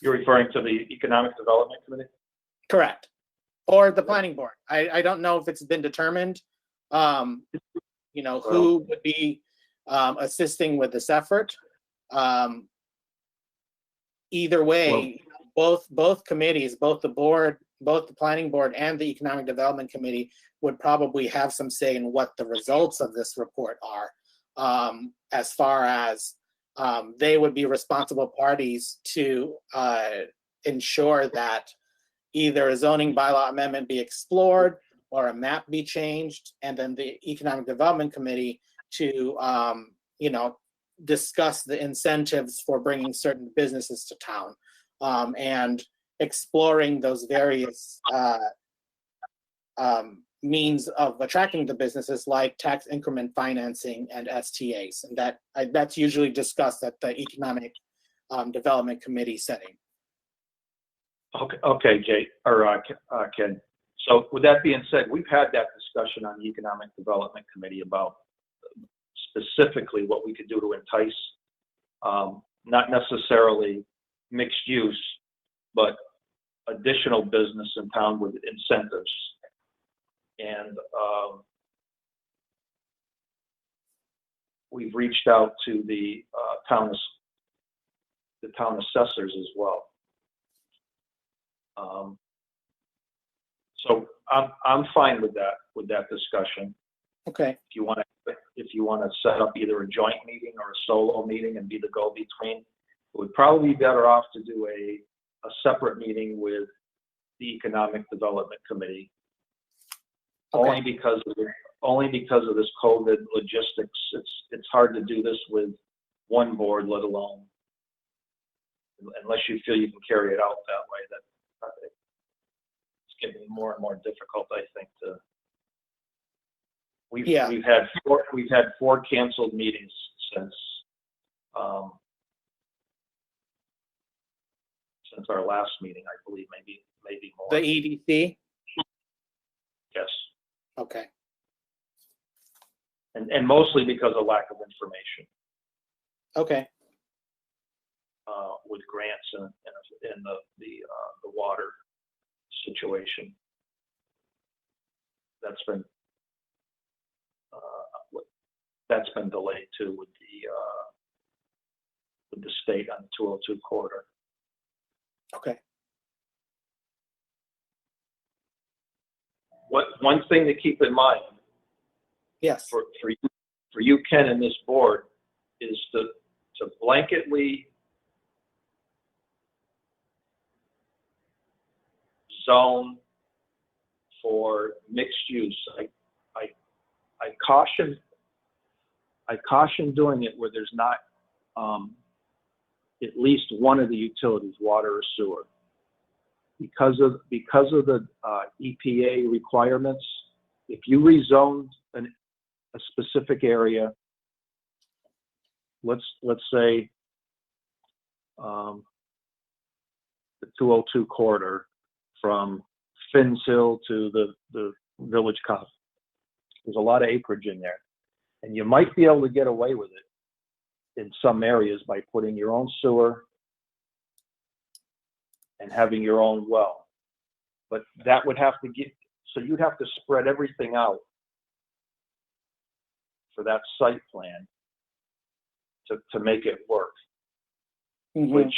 You're referring to the Economic Development Committee?
Correct. Or the planning board. I don't know if it's been determined, who would be assisting with this effort. Either way, both committees, both the planning board and the Economic Development Committee would probably have some say in what the results of this report are, as far as they would be responsible parties to ensure that either a zoning bylaw amendment be explored or a map be changed, and then the Economic Development Committee to discuss the incentives for bringing certain businesses to town, and exploring those various means of attracting the businesses, like tax increment financing and STAs, and that's usually discussed at the Economic Development Committee setting.
Okay, Jay, or Ken. So with that being said, we've had that discussion on the Economic Development Committee about specifically what we could do to entice, not necessarily mixed use, but additional business in town with incentives. And we've reached out to the town assessors as well. So I'm fine with that discussion.
Okay.
If you want to set up either a joint meeting or a solo meeting and be the go-between, it would probably be better off to do a separate meeting with the Economic Development Committee. Okay. Only because of this COVID logistics. It's hard to do this with one board, let alone, unless you feel you can carry it out that way. That it's getting more and more difficult, I think. We've had four canceled meetings since our last meeting, I believe, maybe more.
The EDC?
Yes.
Okay.
And mostly because of lack of information.
Okay.
With grants and the water situation, that's been delayed too with the state on the 202 corridor.
Okay.
One thing to keep in mind,
yes,
for you, Ken, and this board, is to blanketly zone for mixed use. I caution doing it where there's not at least one of the utilities, water or sewer, because of the EPA requirements. If you rezone a specific area, let's say the 202 corridor from Finns Hill to the Village Common. There's a lot of acreage in there. And you might be able to get away with it in some areas by putting your own sewer and having your own well. But that would have to get, so you'd have to spread everything out for that site plan to make it work,
Mhm.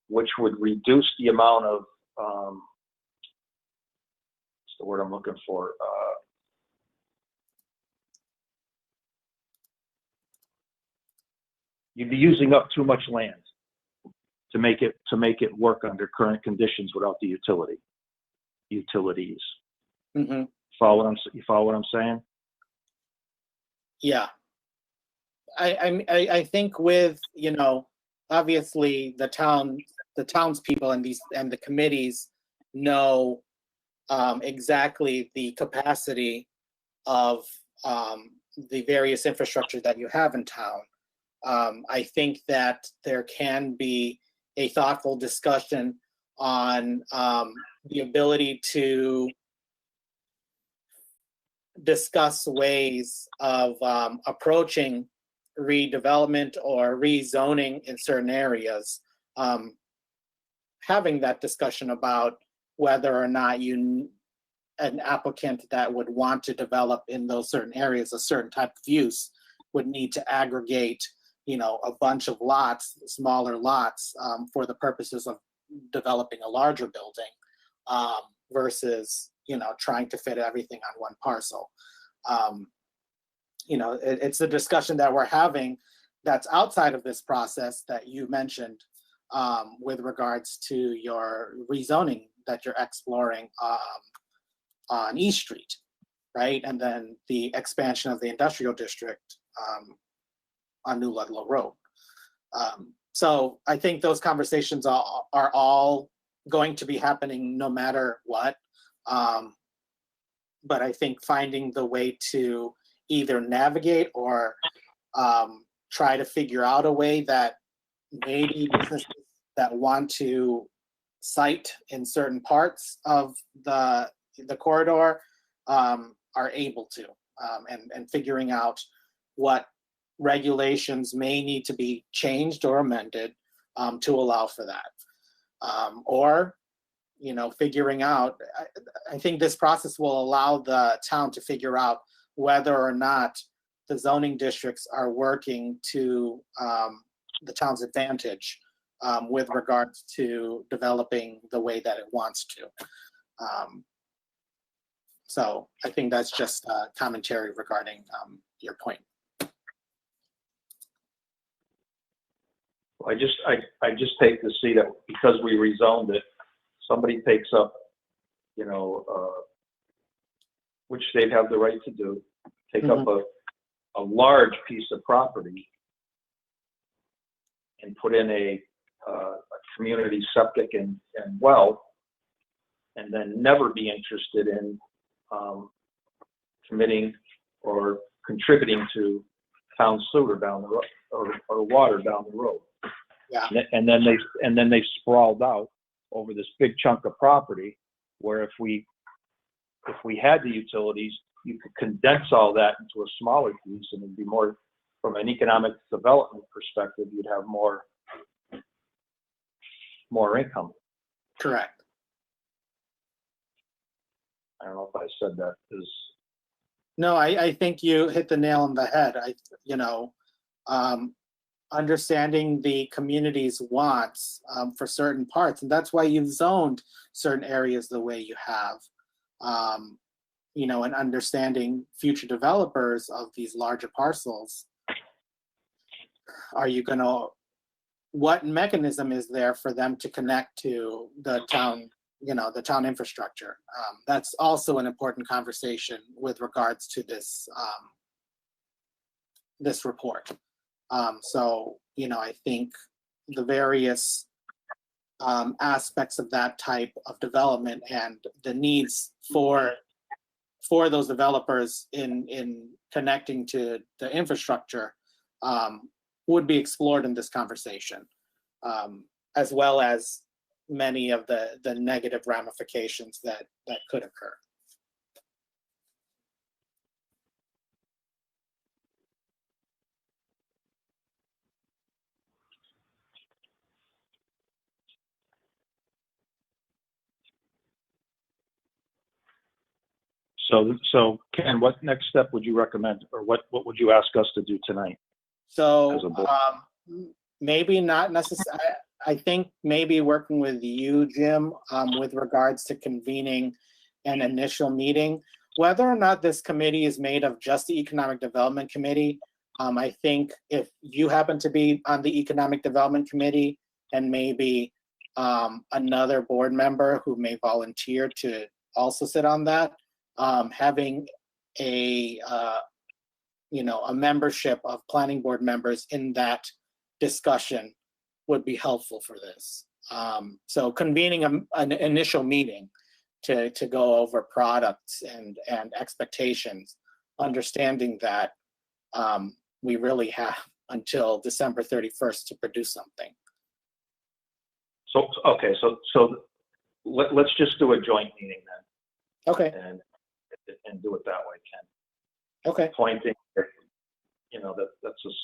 which would reduce the amount of, what's the word I'm looking for? You'd be using up too much land to make it work under current conditions without the utilities.
Mhm.
You follow what I'm saying?
Yeah. I think with, obviously the townspeople and the committees know exactly the capacity of the various infrastructure that you have in town. I think that there can be a thoughtful discussion on the ability to discuss ways of approaching redevelopment or rezoning in certain areas. Having that discussion about whether or not an applicant that would want to develop in those certain areas a certain type of use would need to aggregate, a bunch of lots, smaller lots, for the purposes of developing a larger building, versus, trying to fit everything on one parcel. It's a discussion that we're having that's outside of this process that you mentioned, with regards to your rezoning that you're exploring on East Street, right? And then the expansion of the industrial district on New Ludlow Road. So I think those conversations are all going to be happening no matter what. But I think finding the way to either navigate or try to figure out a way that maybe businesses that want to site in certain parts of the corridor are able to, and figuring out what regulations may need to be changed or amended to allow for that. Or, figuring out, I think this process will allow the town to figure out whether or not the zoning districts are working to the town's advantage with regards to developing the way that it wants to. So I think that's just commentary regarding your point.
I just hate to see that because we rezoned it, somebody takes up, which they'd have the right to do, take up a large piece of property and put in a community septic and well, and then never be interested in committing or contributing to town sewer down the road or water down the road.
Yeah.
And then they sprawled out over this big chunk of property where if we had the utilities, you could condense all that into a smaller piece and it'd be more, from an economic development perspective, you'd have more income.
Correct.
I don't know if I said that is.
No, I think you hit the nail on the head. Understanding the community's wants for certain parts, and that's why you've zoned certain areas the way you have. And understanding future developers of these larger parcels. What mechanism is there for them to connect to the town, the town infrastructure? That's also an important conversation with regards to this report. So, I think the various aspects of that type of development and the needs for those developers in connecting to the infrastructure would be explored in this conversation, as well as many of the negative ramifications that could occur.
So Ken, what next step would you recommend, or what would you ask us to do tonight?
So
As a board.
maybe not necessarily. I think maybe working with you, Jim, with regards to convening an initial meeting. Whether or not this committee is made of just the Economic Development Committee, I think if you happen to be on the Economic Development Committee and maybe another board member who may volunteer to also sit on that, having a a membership of planning board members in that discussion would be helpful for this. So convening an initial meeting to go over products and expectations, understanding that we really have until December 31st to produce something.
So okay, so let's just do a joint meeting then.
Okay.
And do it that way, Ken.
Okay.
Pointing, that's just,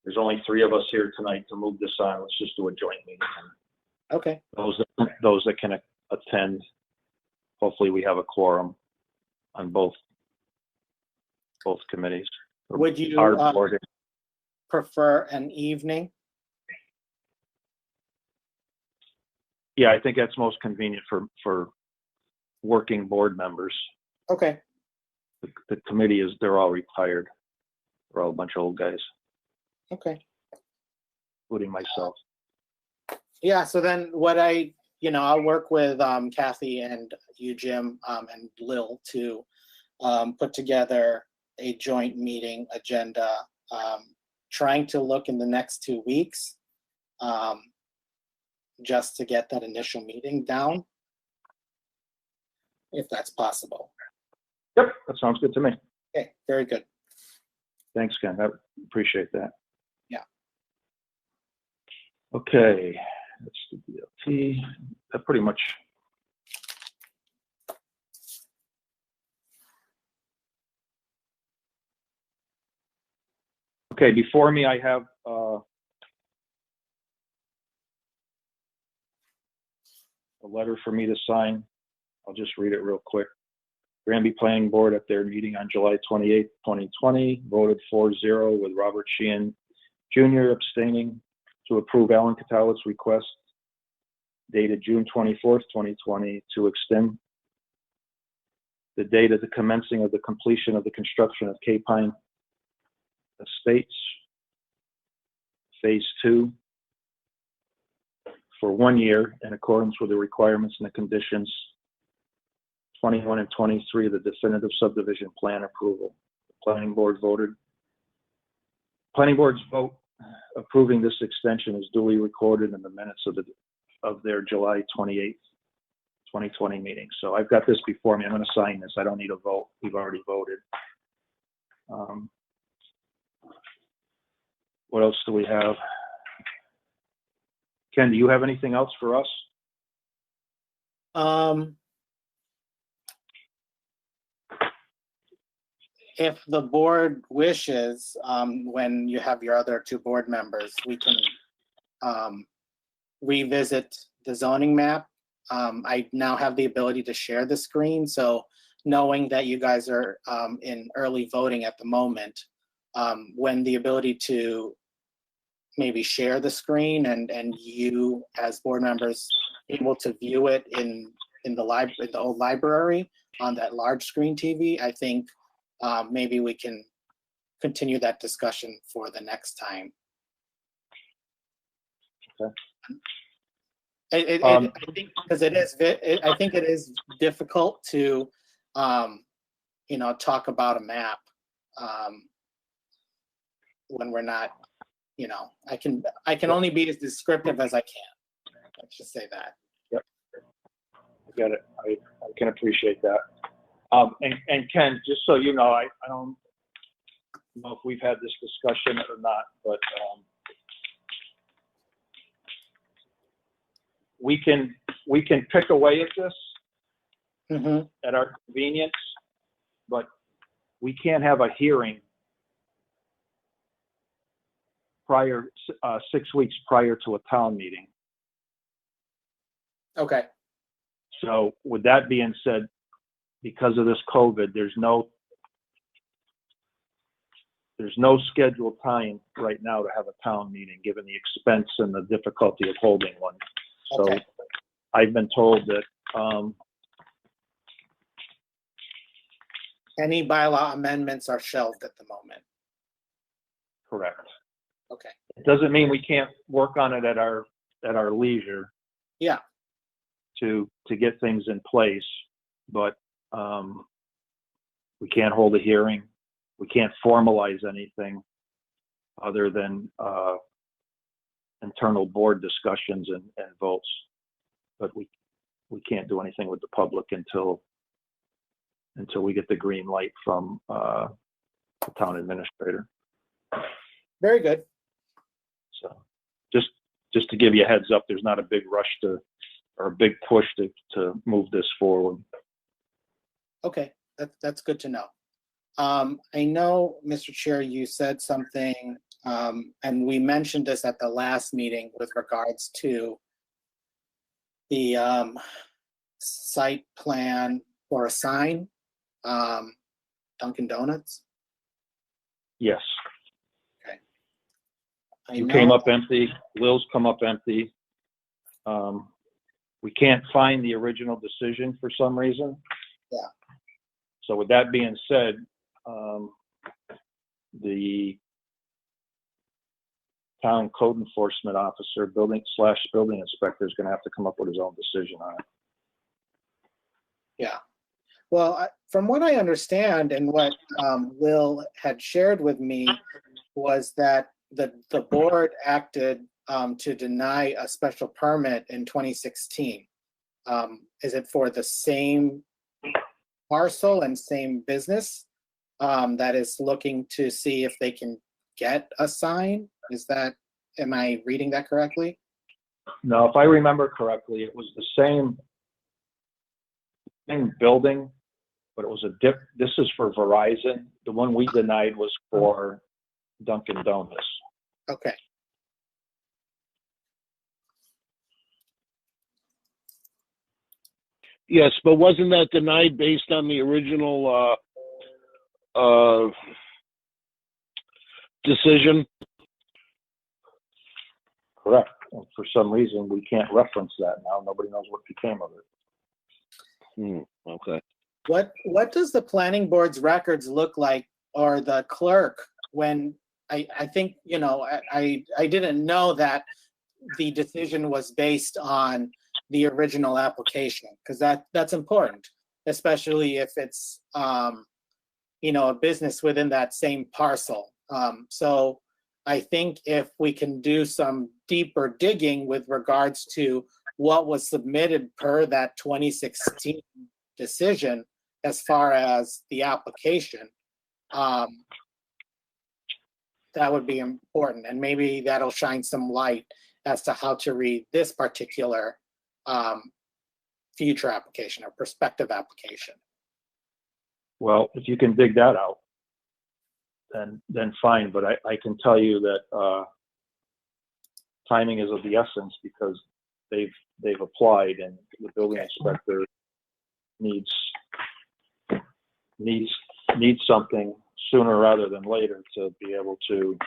there's only 3 of us here tonight to move this on. Let's just do a joint meeting.
Okay.
Those that can attend, hopefully we have a quorum on both committees.
Would you prefer an evening?
Yeah, I think that's most convenient for working board members.
Okay.
The committee they're all retired. They're all a bunch of old guys.
Okay.
Including myself.
Yeah, so then what I'll work with Kathy and you, Jim, and Lil to put together a joint meeting agenda, trying to look in the next 2 weeks, just to get that initial meeting down, if that's possible.
Yep, that sounds good to me.
Okay, very good.
Thanks, Ken. I appreciate that.
Yeah.
Okay, that's the DLT. That pretty much. Okay, before me I have a letter for me to sign. I'll just read it real quick. Granby Planning Board at their meeting on July 28, 2020, voted 4-0 with Robert Sheehan Jr. abstaining to approve Alan Catala's request dated June 24th, 2020 to extend the date of the commencing of the completion of the construction of Cape Pine Estates Phase 2 for 1 year in accordance with the requirements and the conditions 21 and 23 of the definitive subdivision plan approval. The planning board's vote approving this extension is duly recorded in the minutes of their July 28th, 2020 meeting. So I've got this before me. I'm going to sign this. I don't need a vote. We've already voted. What else do we have? Ken, do you have anything else for us?
If the board wishes, when you have your other 2 board members, we can revisit the zoning map. I now have the ability to share the screen, so knowing that you guys are in early voting at the moment, when the ability to maybe share the screen and you as board members able to view it in the old library on that large screen TV, I think maybe we can continue that discussion for the next time.
Okay.
I think because I think it is difficult to, talk about a map when we're not, I can only be as descriptive as I can. Let's just say that.
Yep. I get it. I can appreciate that. And Ken, just so you know, I don't know if we've had this discussion or not, but we can pick away at this
Mm-hmm.
at our convenience, but we can't have a hearing prior, 6 weeks prior to a town meeting.
Okay.
So with that being said, because of this COVID, there's no scheduled time right now to have a town meeting, given the expense and the difficulty of holding one. So
Okay.
I've been told that,
Any bylaw amendments are shelved at the moment.
correct.
Okay.
It doesn't mean we can't work on it at our leisure.
Yeah.
To get things in place, but we can't hold a hearing. We can't formalize anything other than internal board discussions and votes. But we can't do anything with the public until we get the green light from the town administrator.
Very good.
So just to give you a heads up, there's not a big rush or a big push to move this forward.
Okay, that's good to know. I know, Mr. Chair, you said something, and we mentioned this at the last meeting with regards to the site plan for a sign, Dunkin' Donuts.
Yes.
I
You
know-
came up empty. Lil's come up empty. We can't find the original decision for some reason.
Yeah.
So with that being said, the town code enforcement officer, building inspector, is going to have to come up with his own decision on it.
Yeah. Well, from what I understand and what Lil had shared with me was that the board acted to deny a special permit in 2016. Is it for the same parcel and same business that is looking to see if they can get a sign? Am I reading that correctly?
No, if I remember correctly, it was the same building, but it was this is for Verizon. The one we denied was for Dunkin' Donuts.
Okay.
Yes, but wasn't that denied based on the original decision?
Correct. And for some reason, we can't reference that now. Nobody knows what became of it.
Okay.
What does the planning board's records look like, or the clerk, when I think, I didn't know that the decision was based on the original application, because that's important, especially if it's a business within that same parcel. So I think if we can do some deeper digging with regards to what was submitted per that 2016 decision as far as the application, that would be important, and maybe that'll shine some light as to how to read this particular future application or prospective application.
Well, if you can dig that out, then fine. But I can tell you that timing is of the essence, because they've applied, and the building inspector needs something sooner rather than later to be able to.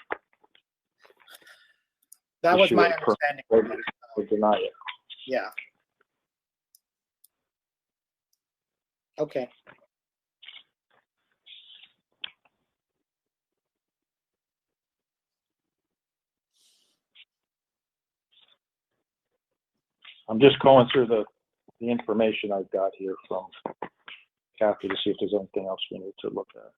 That was
issue
my
a permit
understanding.
or deny it.
Yeah. Okay.
I'm just going through the information I've got here from Kathy to see if there's anything else we need to look at.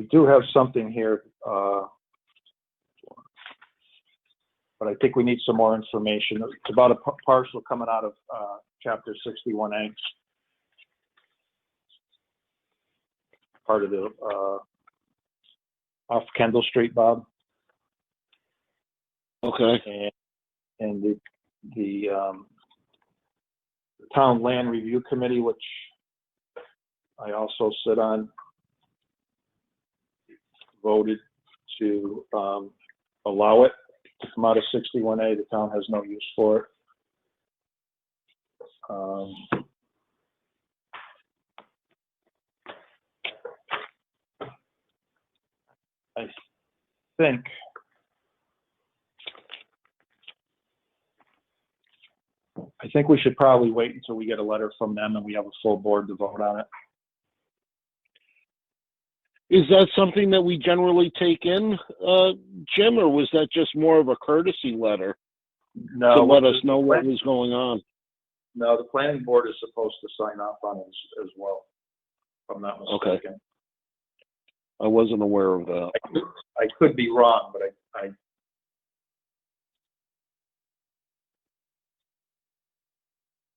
We do have something here, but I think we need some more information. It's about a parcel coming out of Chapter 61A. Part of the, off Kendall Street, Bob.
Okay.
And the Town Land Review Committee, which I also sit on, voted to allow it to come out of 61A. The town has no use for it. I think we should probably wait until we get a letter from them and we have a full board to vote on it.
Is that something that we generally take in, Jim, or was that just more of a courtesy letter
No,
to let us know what was going on?
No, the planning board is supposed to sign off on it as well, if I'm not mistaken.
Okay. I wasn't aware of that.
I could be wrong, but I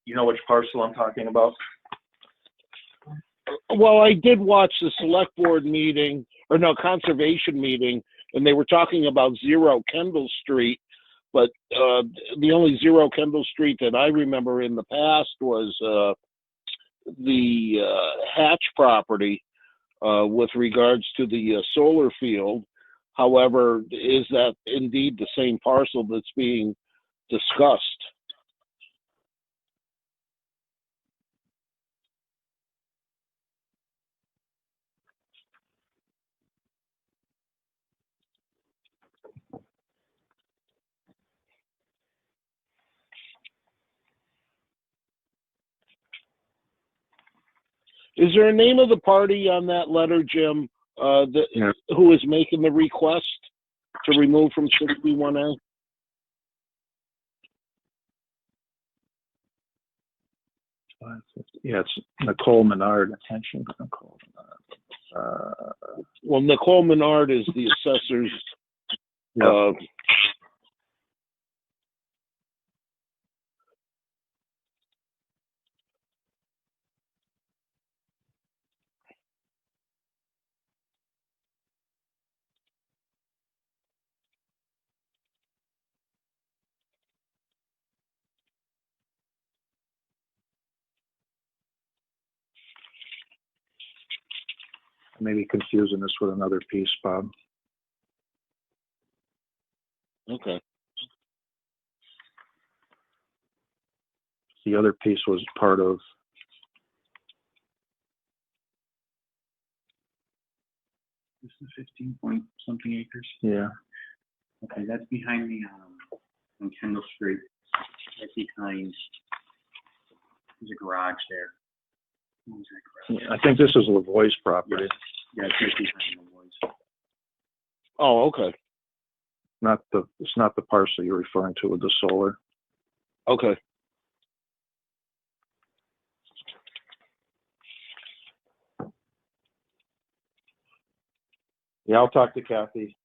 you know which parcel I'm talking about?
Well, I did watch the select board meeting, or no, conservation meeting, and they were talking about 0 Kendall Street, but the only 0 Kendall Street that I remember in the past was the Hatch property with regards to the solar field. However, is that indeed the same parcel that's being discussed? Is there a name of the party on that letter, Jim, who is making the request to remove from 61A?
Yeah, it's Nicole Menard. Attention, Nicole Menard.
Well, Nicole Menard is the assessor's.
Yep. I may be confusing this with another piece, Bob.
Okay.
The other piece was part of.
This is 15 point something acres.
Yeah.
Okay, that's behind the, on Kendall Street. Right behind, there's a garage there. What was that garage?
I think this is Lavoie's property.
Yeah, it's right behind the woods.
Oh, okay.
It's not the parcel you're referring to with the solar.
Okay.
Yeah, I'll talk to Kathy.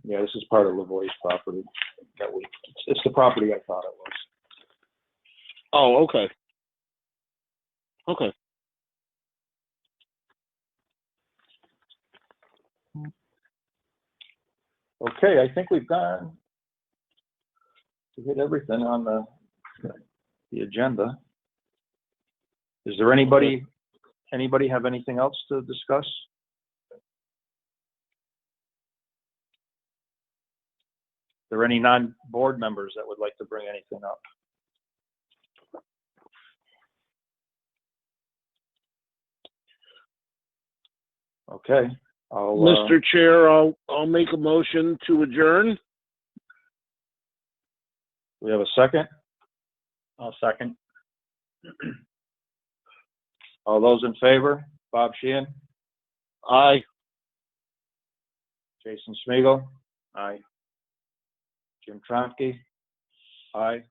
Yeah, this is part of Lavoie's property. It's the property I thought it was.
Oh, okay. Okay.
Okay, I think we've gone to hit everything on the agenda. Is there anybody have anything else to discuss? Are there any non-board members that would like to bring anything up? Okay.
Mr. Chair, I'll make a motion to adjourn.
We have a second?
I'll second.
All those in favor? Bob Sheehan?
Aye.
Jason Smeagol?
Aye.
Jim Tromke? Aye.